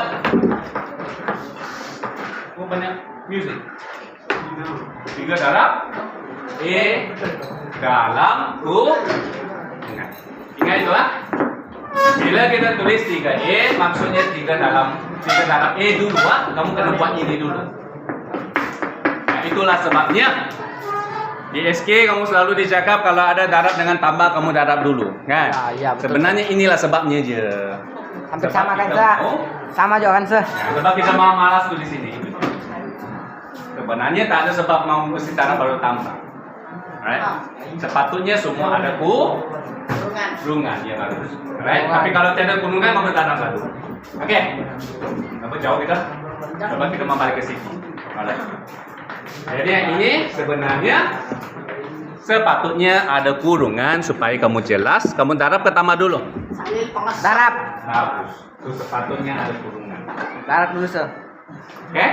Oh, banyak music. 3 darab E dalam kurungan. Ingat itu lah. Bila kita tulis 3E, maksudnya 3 darab E dulu, kamu kena buat ini dulu. Nah, itulah sebabnya di SK kamu selalu dicakap kalau ada darab dengan tambah kamu darab dulu, kan? Ya, betul. Sebenarnya inilah sebabnya aja. Hampir Sebab sama kan kita sir? mau- Sama juga kan sir? Ya, sebab kita mau malas tuh di sini. Sebenarnya tak ada sebab mau mesti tanam baru tambah. Right? Sepatutnya semua ada kurungan ya bagus. Right? Tapi kalau tidak ada kurungan mau tanam baru. Oke. Apa jauh kita? Coba kita mau balik ke sini. Alright. Jadi yang ini sebenarnya sepatutnya ada kurungan supaya kamu jelas. Kamu darab pertama dulu. Sambil pengas. Darab. Bagus. Itu sepatutnya ada kurungan. Darab dulu sir. Oke?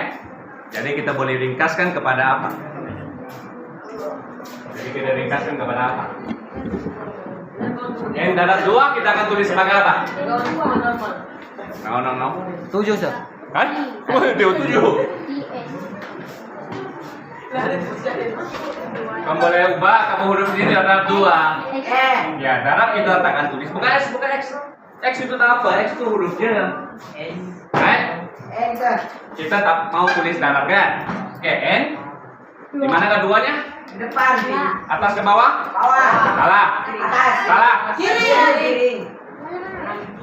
Jadi kita boleh ringkaskan kepada apa? Jadi kita ringkaskan kepada apa? Yang darab 2 kita akan tulis sebagai apa? No. 7, sir. Kan? Dia 7. Kamu boleh ubah, kamu huruf ini darab 2. Ya, darab itu akan tulis. Bukan X, bukan X. X itu apa? X itu hurufnya. Right? Kita tak mau tulis darab kan? Oke, N. Di mana keduanya? Depan. Atas ke bawah? Bawah. Salah. Atas. Salah. Kiri.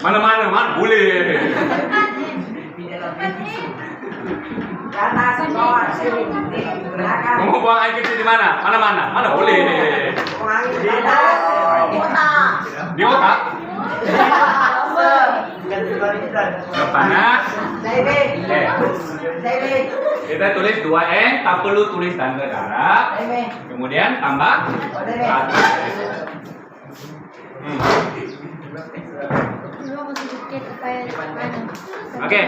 Mana boleh. Ke atas, bawah, sini. Belakang. Kamu buang air kecil di mana? Mana boleh. Di atas. Di otak. Depannya. Kita tulis 2N, tak perlu tulis tanda darab. Kemudian tambah 1. Oke.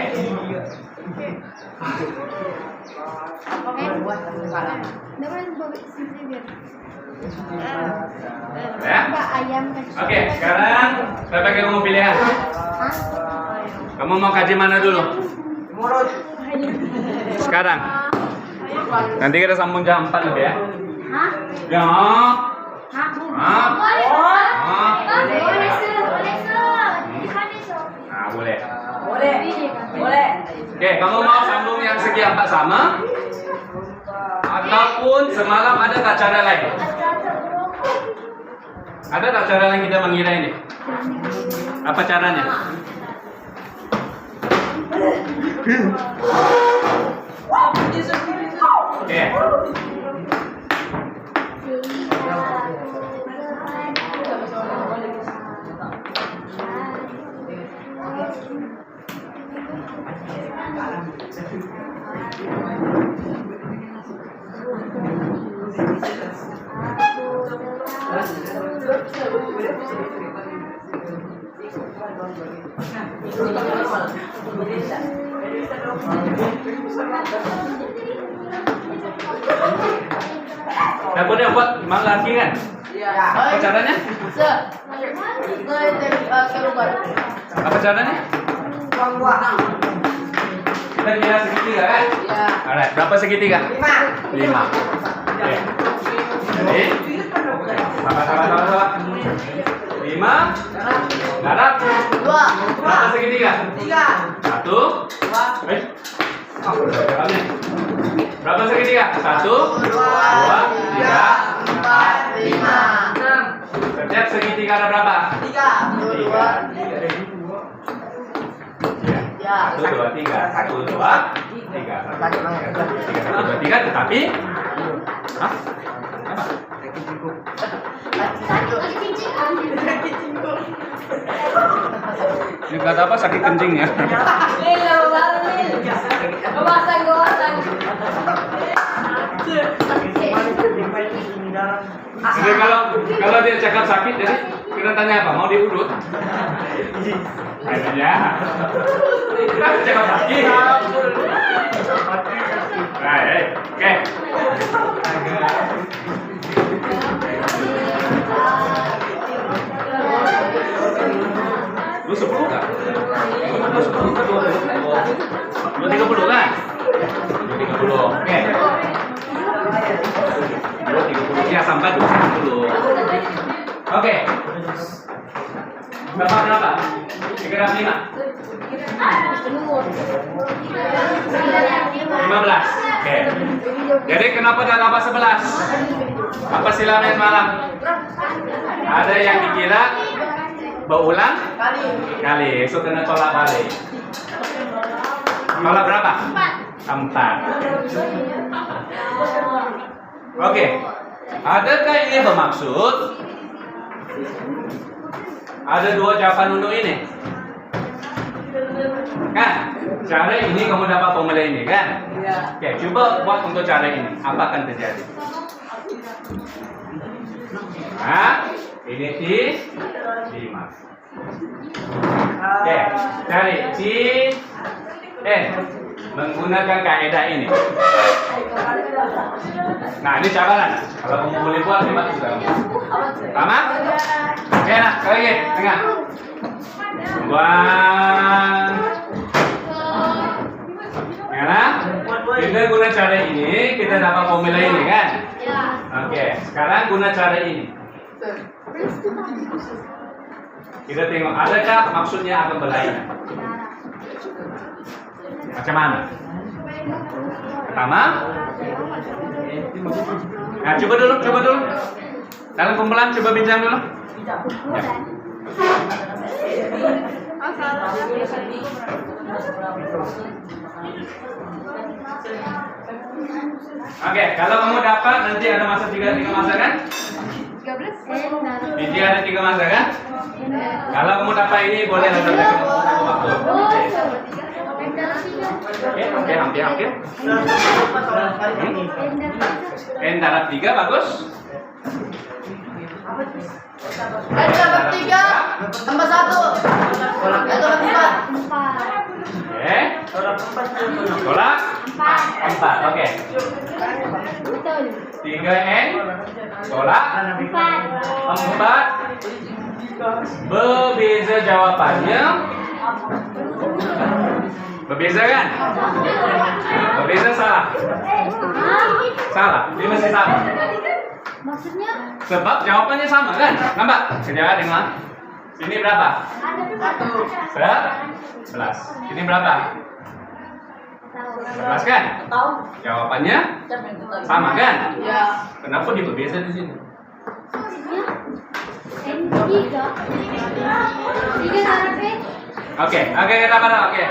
Ya. Oke, sekarang saya pakai kamu pilihan. Kamu mau kaji mana dulu? Mulut. Sekarang. Nanti kita sambung jam 4 lebih ya. Ya. Nah, boleh. Oke, kamu mau sambung yang segi 4 sama? Ataupun semalam ada tak cara lain? Ada tak cara lain kita mengira ini? Apa caranya? Oke. Nah, boleh buat mang lagi kan? Apa caranya? Apa caranya? Kita kira segitiga kan? Alright, berapa segitiga? 5. Oke. Jadi, sama. 5 darab 2. Berapa segitiga? 1. Berapa segitiga? 1, 2, 3, 4, 5, 6. Setiap segitiga ada berapa? 3. 1, 2, 3. 1, 2, 3. 1, 2, 3. Tetapi hah? Apa? Ini kata apa? Sakit kencing ya? Jadi kalau dia cakap sakit, jadi kita tanya apa? Mau diurut? Kayaknya. Kita cakap sakit. Baik, oke. Lu 10 kan? Lu 10 kan? 30 kan? 30, oke. 30 ya sampai 20. Oke. Berapa? 3,5. 15. Oke. Jadi kenapa tak tambah 11? Apa silapnya semalam? Ada yang dikira berulang kali. So kena tolak balik. Tolak berapa? 4. Oke. Adakah ini bermaksud ada 2 jawaban untuk ini? Kan? Cara ini kamu dapat formula ini kan? Oke, coba buat untuk cara ini. Apa akan terjadi? Nah, ini T5. Oke, cari T menggunakan kaidah ini. Nah, ini cabaran. Kalau kamu boleh buat, ini bagus sudah. Lama? Oke, nah, sekali lagi, tengah. 1 kita dapat formula ini kan? Ya. Oke, sekarang guna cara ini. Kita tengok, adakah maksudnya akan berlainan? Macam mana? Pertama, nah coba dulu. Dalam kumpulan coba bincang dulu. Ya. Oke, kalau kamu dapat nanti ada masa tiga masa kan? Nanti ada 3 masa kan? Kalau kamu dapat ini boleh langsung waktu. Oke, hampir. N darab 3 bagus. N dapat 3 tambah 1. N dapat 4. Oke. Tolak 4. Oke. 3N tolak 4. Berbeza jawabannya. Berbeza kan? Berbeza salah. Salah. Ini masih sama. Maksudnya? Sebab jawabannya sama kan? Nampak? Sejarah dengan sini berapa? 11. Ini berapa? 11 kan? Jawabannya sama kan? Ya. Kenapa dia berbeza di sini? N3 darab N. Oke, kita pada oke.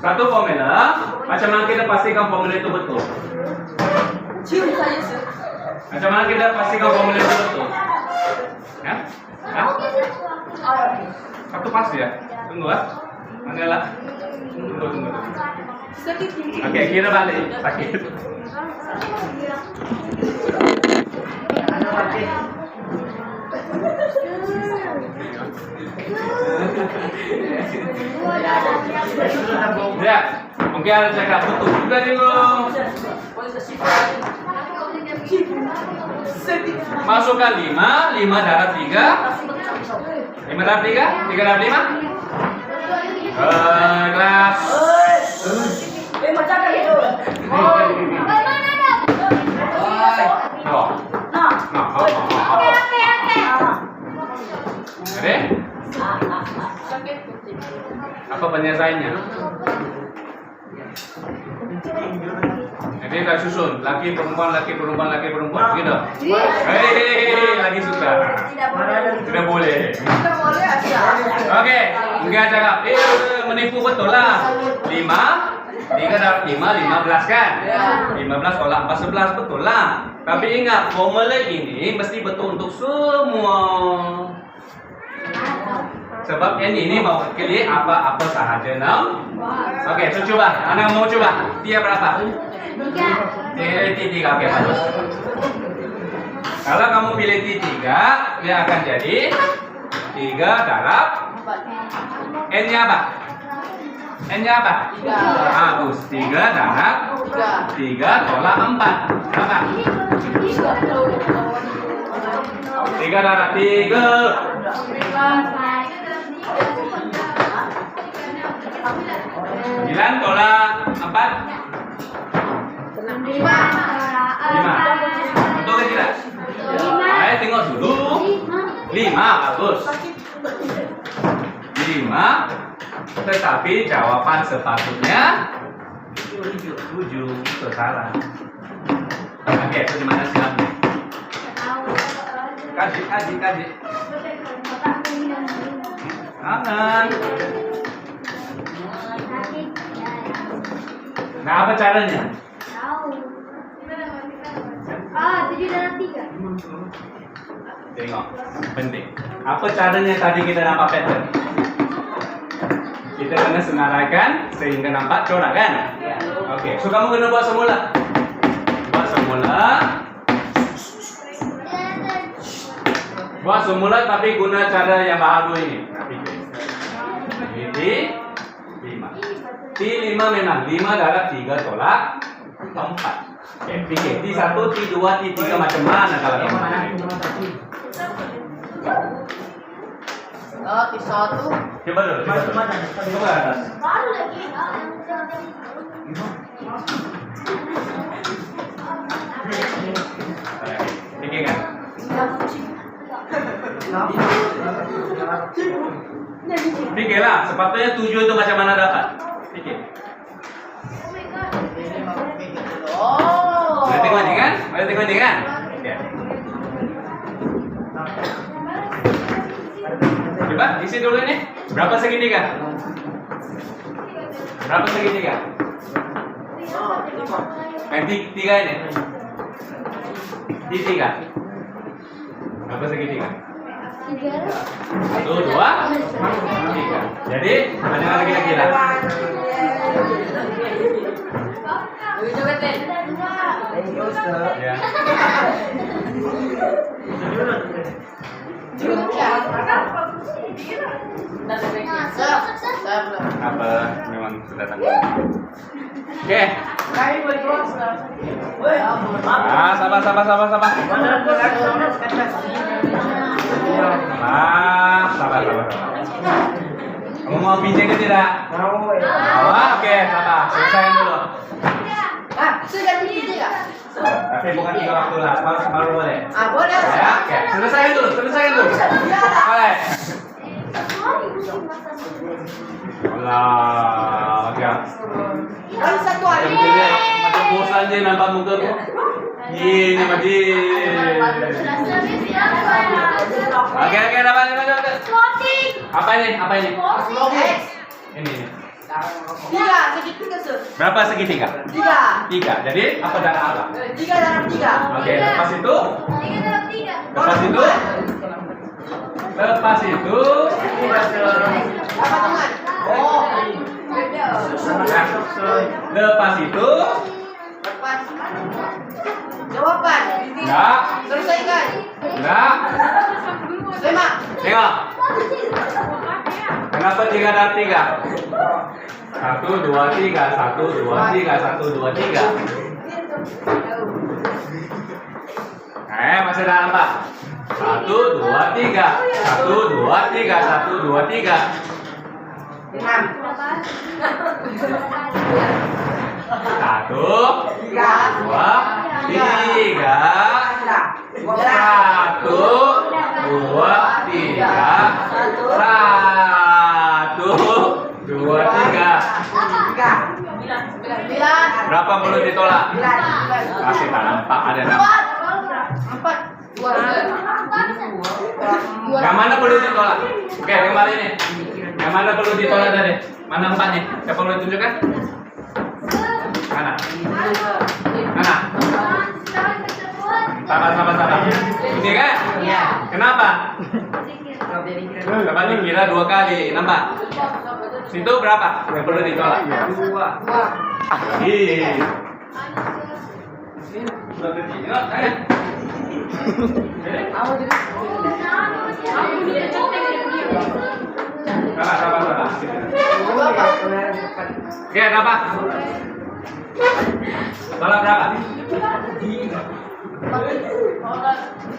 Satu formula, macam mana kita pastikan formula itu betul? Macam mana kita pastikan formula itu betul? Ya? Ya? Satu pasti ya? Tunggu ya. Mana lah? Tunggu. Oke, kira balik. Sakit. Ya, mungkin ada cakap betul juga nih lo. Masukkan 5 darab 3. 5 darab 3? 3 darab 5? Kelas. Oke. Apa penyelesaiannya? Jadi kita susun laki perempuan gitu. Hei, lagi suka. Tidak boleh. Oke, enggak cakap. Menipu betul lah. 3 darab 5, 15 kan? 15 tolak 4, 11 betul lah. Tapi ingat, formula ini mesti betul untuk semua. Sebab N ini mewakili apa-apa sahaja. Oke, so coba. Anda mau coba? Dia berapa? 3. Oke, bagus. Kalau kamu pilih T3, dia akan jadi 3 darab N-nya apa? N-nya apa? 3. Bagus. 3 darab 3 tolak 4. Berapa? 3 darab 3. 9 tolak 4. 5. Betul ke tidak? Ayo tengok dulu. 5 bagus. 5. Tetapi jawaban sepatutnya 7. Salah. Oke, bagaimana silapnya? Kaji. Jangan. Nah, apa caranya? 7 darab 3. Tengok, penting. Apa caranya tadi kita nampak pattern? Kita kena senaraikan sehingga nampak corak kan? Oke, so kamu kena buat semula. Buat semula tapi guna cara yang baru ini. T5 memang 5 darab 3 tolak 4. Oke, pikir T1, T2, T3 macam mana kalau kamu? T1. Coba dulu. Coba atas. Baru lagi. Pikirlah, sepatutnya 7 itu macam mana dapat? Pikir. Oh my god. Ini mah kayak gitu. Oh. Boleh tengok ni kan? Boleh tengok ni kan? Okey. Coba isi dulu ini. Berapa segitiga? Berapa segitiga? Yang tiga ini. Tiga. Berapa segitiga? 1, 2, 3. Jadi banyak lagi kira-kira. Thank you, sir. Ya. Saya belum. Apa memang sudah tanggung. Oke. Ah, sabar. Ah, sabar. Kamu mau pinjam ke tidak? Mau. Oke, sabar. Selesaikan dulu. Sudah tinggi ya? Tapi bukan 3 waktu lah, separuh boleh. Boleh. Ya, oke. Selesaikan dulu. Boleh. Allah, oke. Baru satu hari. Macam bosan je nampak muka tu. Ini Madi. Oke, dapat. Apa ini? Ini. Tiga, segitiga sir. Berapa segitiga? 3. 3. Jadi apa darah apa? 3 dalam 3. Oke, lepas itu. Lepas itu. Apa teman? Oh. Lepas itu. Lepas. Jawaban. Enggak. Selesaikan. Enggak. 5. Tengok. Kenapa 3 dan 3? 1, 2, 3. 1, 2, 3. 1, 2, 3. Masih ada apa? 1, 2, 3. 1, 2, 3. 1, 2, 3. 1, 2, 3. Berapa perlu ditolak? Masih tak nampak ada nama. 4. 2. Yang mana perlu ditolak? Oke, kembali ini. Yang mana perlu ditolak tadi? Mana 4 nih? Siapa perlu tunjukkan? Mana? Sabar. Ini kan? Kenapa? Dapat dikira 2 kali. Nampak? Situ berapa? Yang perlu ditolak? 2. Sudah kecil. Sabar. Oke, berapa? Tolak berapa?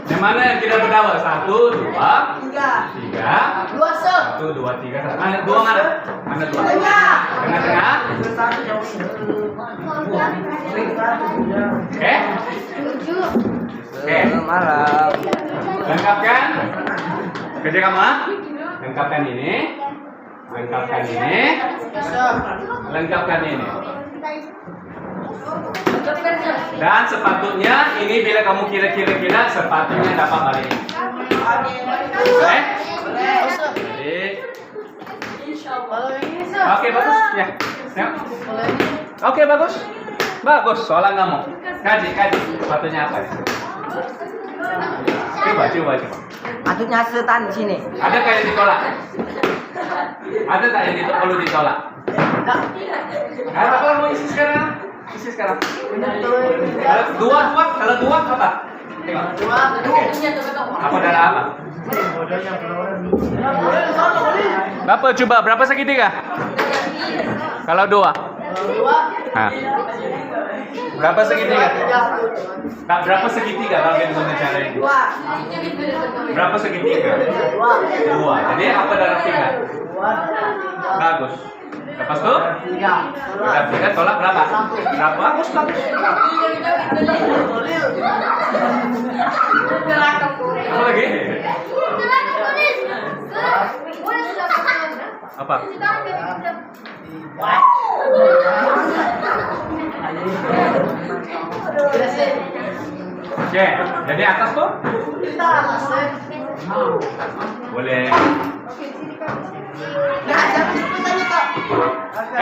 Yang mana yang tidak berdawal? 1, 2, 3. 2 sir. 1, 2, 3. Mana 2 mana? Mana 2? Tengah. Tengah. Oke. Oke. Malam. Lengkapkan. Kerja kamu ah? Lengkapkan ini. Lengkapkan ini. Lengkapkan ini. Dan sepatutnya ini bila kamu kira-kira sepatutnya dapat balik. Oke? Jadi, oke bagus ya. Ya. Oke bagus. Soalan kamu. Kaji. Sepatutnya apa? Coba. Patutnya setan di sini. Ada yang ditolak? Ada tak yang perlu ditolak? Ada apa mau isi sekarang? Kalau dua apa? Tengok. Apa darah apa? Berapa coba? Berapa segitiga? Kalau 2. Nah. Berapa segitiga? Tak berapa segitiga kalau kita guna cara ini? 2. Berapa segitiga? 2. Jadi apa darah 3? Bagus. Lepas tu? 3 tolak berapa? Bagus. Apa lagi? Apa? Oke, jadi atas tuh? Boleh.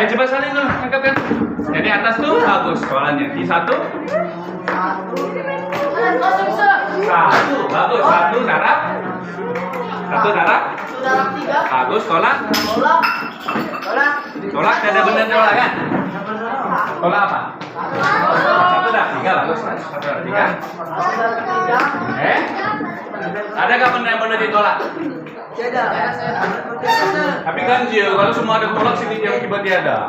Coba saling dulu, angkatkan. Jadi atas tuh bagus soalnya. Di satu. Satu, bagus. Satu darab. Bagus, tolak. Tolak, ada benar tolak kan? Tolak apa? Satu darab tiga, bagus. Satu darab tiga. Ada nggak benar-benar ditolak? Tapi ganjil, kalau semua ada tolak sini yang tiba tiada.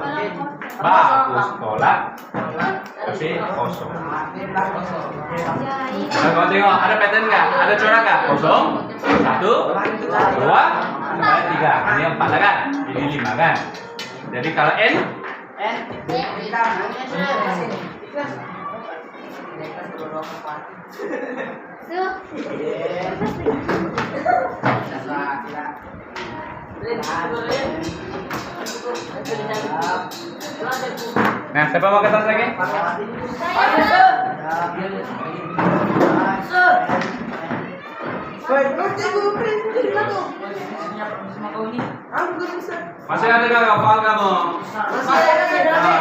Bagus, tolak. Tapi kosong. Nah, kalau tengok, ada pattern nggak? Ada corak nggak? Kosong. Satu, dua, tiga. Ini 4 lah kan? Ini 5 kan? Jadi kalau N? Nah, siapa mau ke atas lagi? Masih ada nggak hafal kamu?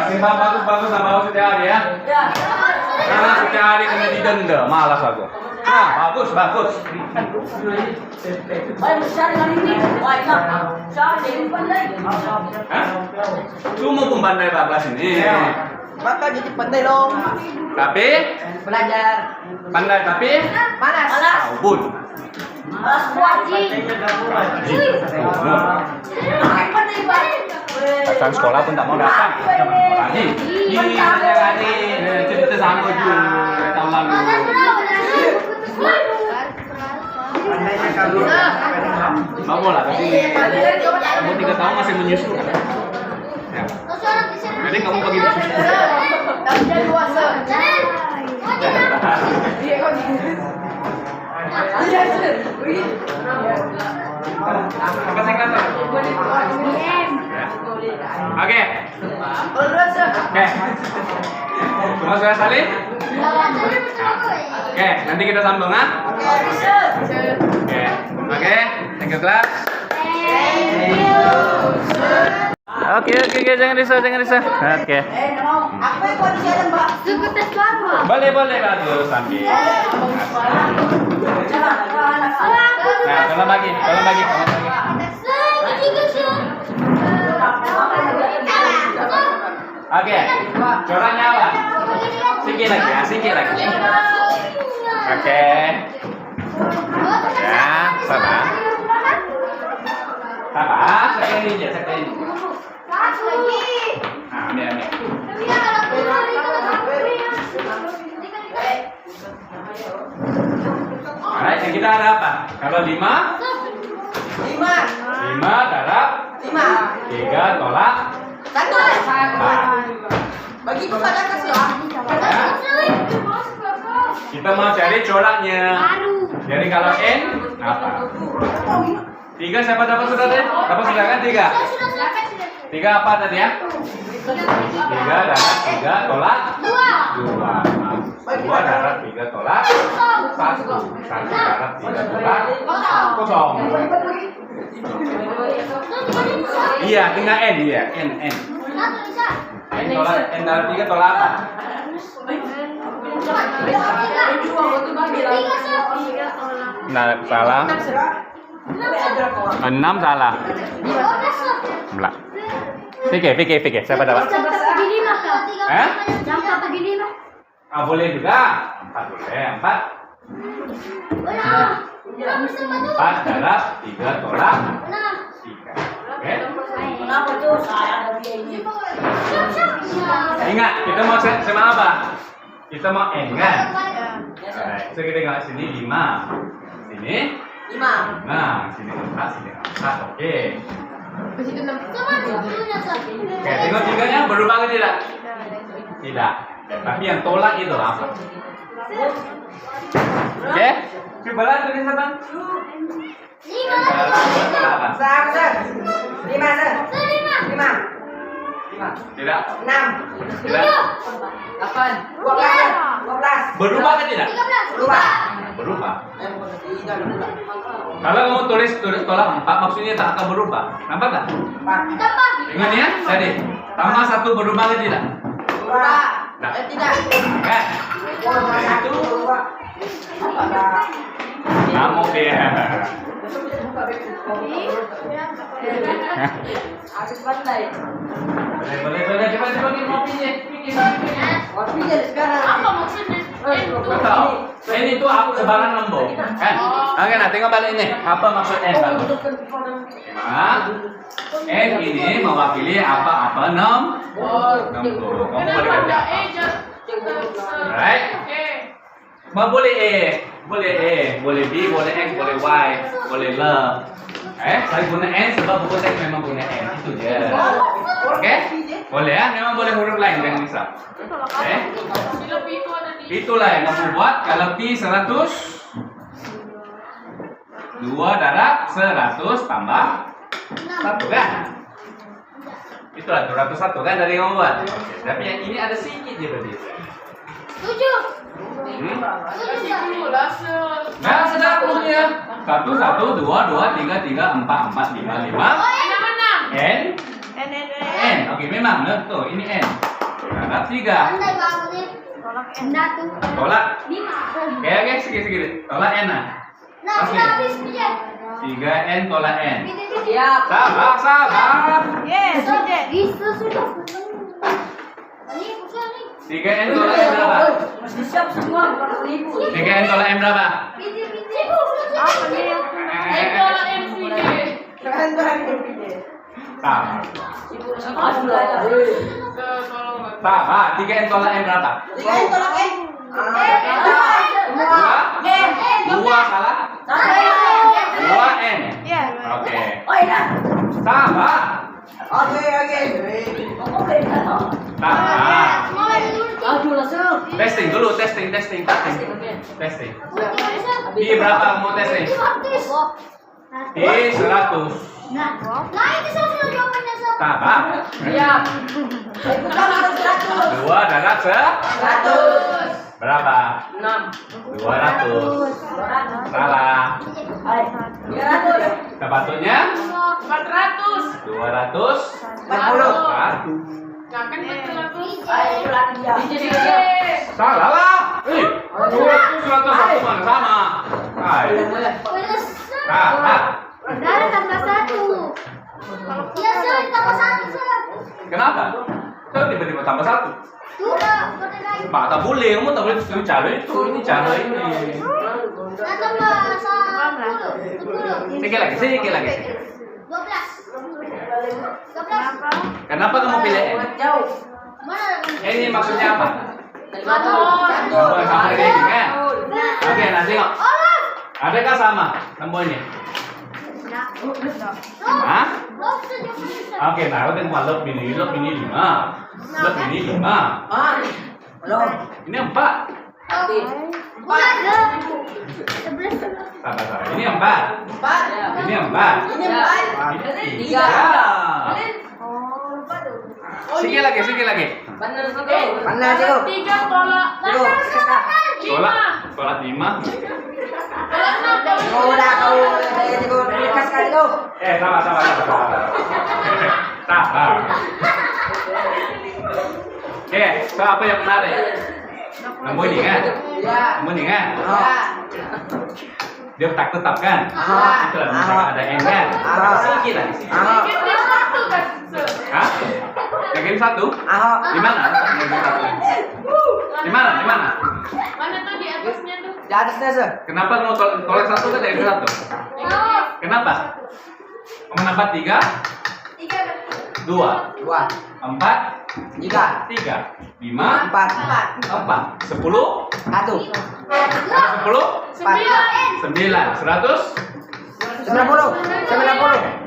Simpan bagus-bagus sama bagus setiap hari ya. Karena setiap hari kena didenda, malas aku. Nah, bagus. Cuma pembandai bablas ini. Maka jadi pandai dong. Tapi Belajar. pandai tapi Panas. bun. Datang sekolah pun tak mau datang. Lagi. Ini lagi cerita sama juga tahun lalu. Kamu lah tapi kamu 3 tahun masih menyusu kan? Ya. Jadi kamu bagi susu. Apa singkatan? Oke. Oke. Semua sudah salin? Oke, nanti kita sambung ah. Oke, thank you class. Oke, jangan risau. Oke. Apa yang kau disediakan, Mbak? Suku tes lama. Boleh bagus sambil. Nah, tolong bagi. Oke, coraknya apa? Sikit lagi. Oke. Ya, sabar. Sekali ini. Nah, ambil. Alright, yang kita ada apa? Kalau 5 darab 3 tolak 4. Bagiku pada kasih ya. Kita mau cari coraknya. Jadi kalau N apa? 3 siapa dapat sudah deh? Dapat sudah kan 3? 3 apa tadi ya? 3 darab 3 tolak 2 darab 3 tolak 1 darab 3 tolak 0. Iya, tinggal N dia. N tolak N darab 3 tolak apa? Nah, salah. 6 salah. Belak. Fikir. Siapa dapat? Boleh juga. 4 boleh. 4 darab 3 tolak 3. Oke. Ingat, kita mau sama apa? Kita mau N kan? Alright, so kita tengok sini 5. Sini 5. Sini 4, sini 4. Oke. Oke, tengok 3-nya berubah ke tidak? Tidak. Tapi yang tolak itu apa? Oke. Coba lah tulis apa? Lima. Tolak apa? Sir, sir. 5, sir. Lima. 5. 5. Tidak. 6. Tidak. 8. 12, sir. 12. Berubah kan tidak? 13. Berubah. Berubah. Kalau kamu tulis tolak 4, maksudnya tak akan berubah. Nampak tak? 4. Tambah. Ingat ya, jadi tambah 1 berubah kan tidak? Berubah. Nah. Tidak. Kan? Berubah. Itu Berubah. Apa? kamu dia. Aku pandai. Boleh, coba bikin kopinya. Kopinya sekarang. Apa maksudnya? Nggak tahu. N itu aku sebaran lembo. Kan? Oke, nah tengok balik ini. Apa maksud N bagus? Nah, N ini mewakili apa-apa nombor. Kamu boleh kerja. Right? Boleh boleh B, boleh X, boleh Y, boleh L. Saya guna N sebab buku teks memang guna N. Itu dia. Oke? Boleh ya? Memang boleh huruf lain, jangan risau. Itulah yang kamu buat kalau P 100. 2 darab 100 tambah 1 kan? Itulah 201 kan dari kamu buat. Oke, tapi yang ini ada sedikit dia berarti. 7. Nah, sudah punya 1, 1, 2, 2, 3, 3, 4, 4, 5, 5. N. N. Oke, memang betul. Ini N. Darab 3. Pandai banget nih. Satu. Tolak. 5. Oke, sedikit. Tolak N. Nah, sudah habis punya. 3N tolak N. Siap. Sabar. Yes, sudah. Bisa sudah. Ini pusing nih. 3N tolak M berapa? Mesti siap semua kalau ibu. 3N tolak M berapa? Pinti. Apa nih? Sabar. Ibu sekolah belajar. Sabar. 3N tolak M berapa? 3 tolak N. 2 salah. 2N. Oke. Sabar. Oke. Sabar. Aduh langsung. Testing dulu, testing. I berapa mau testing? I 100. Nah, itu sudah jawabannya sob. Sabar. Siap. 2 darab 100. berapa? 6. 200. Salah. 300. Sepatunya 400. 200. 40. Salah lah. 201 mana sama. Salah. Darah tambah 1. Iya, Sob, tambah 1, Sob. Kenapa? Kau tiba-tiba tambah 1. Sudah, boleh lagi. Pak, tak boleh. Kamu tak boleh itu cara itu. Ini cara ini. Nah, tambah 10. Sikit lagi. 12. Kenapa kamu pilih N? Jauh. Mana? Ini maksudnya apa? Satu. Nomor sama dengan ini kan? Oke, nah tengok. Olah. Adakah sama nomornya? Hah? Oke, nah aku tengok log ini 5. Log ini 5. Belum. Ini 4. Sabar. Ini 4. Ini 4. Ini 3. Sikit lagi. Benar sekali. Mana Ciko? 3 tolak. Tolak 5. Udah kau Ciko dekat sekali kau. Sabar. Oke, so apa yang menarik? Nombor ini kan? Nombor ini kan? Dia tak tetap kan? Itulah misalkan ada N kan? Sedikit lagi. Hah? Yang 1? Ahok. Di mana? Di mana? Mana tuh di atasnya tuh? Di atasnya sir. Kenapa mau tolak 1 kan dari 1? Kenapa? Kamu nambah 3? 2 2. 4 3. 3 5 4. 4 10 1. 10 9 100 90.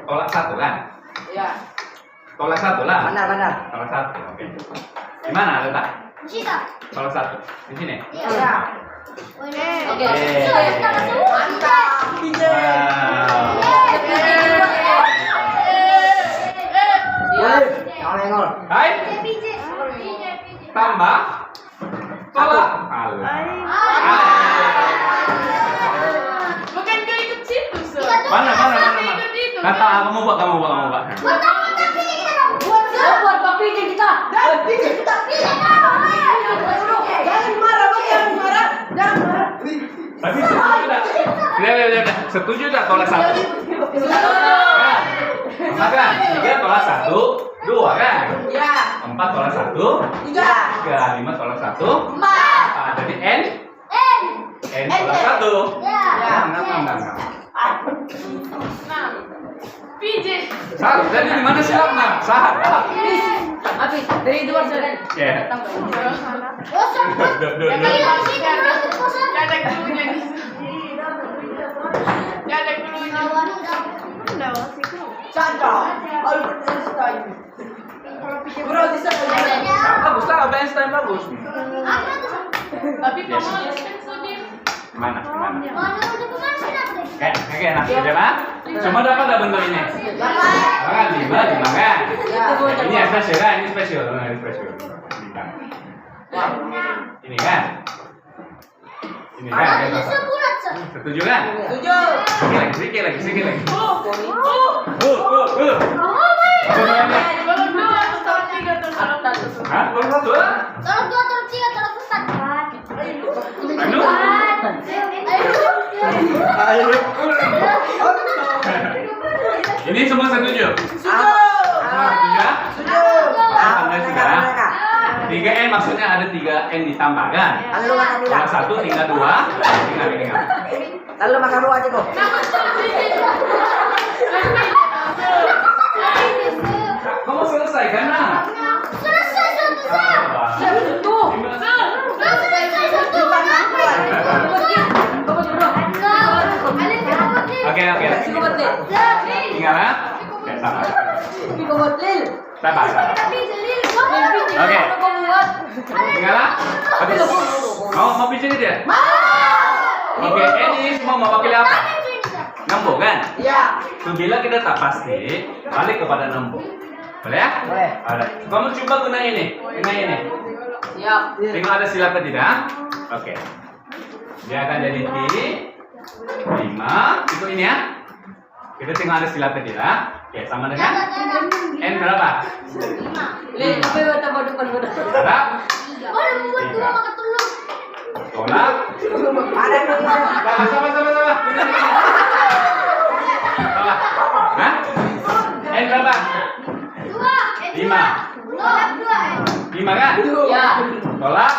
tolak 1 kan? Ya. Tolak 1 lah. Benar. Tolak 1. Oke. Di mana letak? Sisa. Tolak 1. Di sini. Iya. Oke. Mantap. Boleh. Jangan nengol. Hai, tambah, tolak. Bukan kau ikut situ, so. Mana? Kata kamu buat. Buat papi kita. Jangan marah, Bang. Jangan marah. Jangan marah. Tapi udah. Setuju tak tolak satu? Kan? Maka 3 tolak 1, 2 kan? Ya. 4 tolak 1, 3, 5 tolak 1. Jadi N tolak 1. Enggak. Nah, PJ. Salah, jadi di mana silapnya? Salah. Habis. Dari luar sana. Ya. Duh. Gak ada cluenya di sini. Gak ada cluenya. Chandra. Albert Einstein. Bro, bisa. Bagus lah, Einstein bagus. Tapi pemalas kan sedih. Mana? Kayak enak aja lah. Cuma dapat dah bentuk ini. Kan 5 kan? Ini spesial kan? Ini spesial. Ini kan? Ini kan? Setuju kan? Setuju. Sedikit lagi. Kalau 2 atau kalau 3 atau kalau 1. Hah? Belum satu? Tolong 2, tolong 3, tolong 4. Anu? Ini semua setuju? Setuju ya? Anda sudah? 3N maksudnya ada 3N ditambahkan. Lalu makan dulu. Tolak 1 tinggal 2. Tinggal. Lalu makan dulu aja kok. Kamu selesaikan nah? Selesai satu jam. Oke. Tinggal ya? Oke, sabar. Oke. Tinggal ya? Habis. Mau bicara dia? Oke, ini semua mewakili apa? Nembok kan? Ya. Bila kita tak pasti, balik kepada nembok. Boleh ya? Boleh. Ada. Kamu coba guna ini. Siap. Tengok ada silap atau tidak? Oke. Dia akan jadi T 5. Itu ini ya. Kita tengok ada silap atau tidak. Oke, sama dengan N berapa? 5. Tapi tambah depan udah. Ada? Oh, membuat 2 maka telur. Tolak. Ada nih. Sama. Tolak. Hah? N berapa? 2. 5. Tolak 2. 5 kan? Ya. Tolak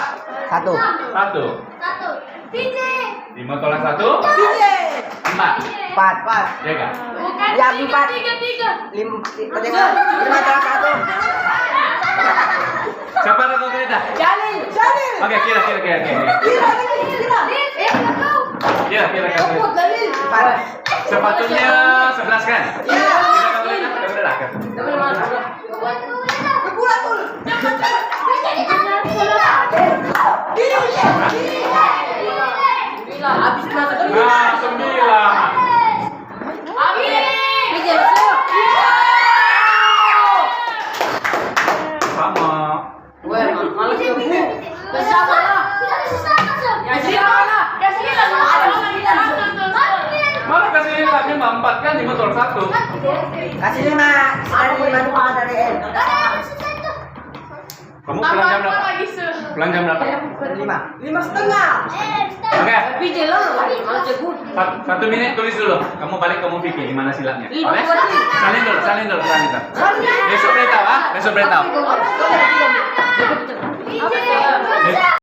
1. 1. 1. PJ. 5 tolak 1. 4. 4. Ya kan? Bukan Ya, 3, 4. 3. 5 tolak 1. Siapa ada konkretnya? Jalil. Oke, kira. Kira. Jalil. Sepatunya 11 kan? Iya. Kira konkretnya udah raket. Habis masa Nah, 9. Sama. Bersama lah. Ya siapa lah. Mana kasih ini lagi 4 kan 5 tolak 1. Kasih 5. Ada 5 doang dari N. Kamu pulang jam berapa? lagi, Su? Pulang jam berapa? 5. 5,5. Oke. PJ lah. Malah cekut. 1 menit tulis dulu. Kamu balik kamu pikir gimana silapnya. Boleh? Salin dulu. Besok beritahu ah.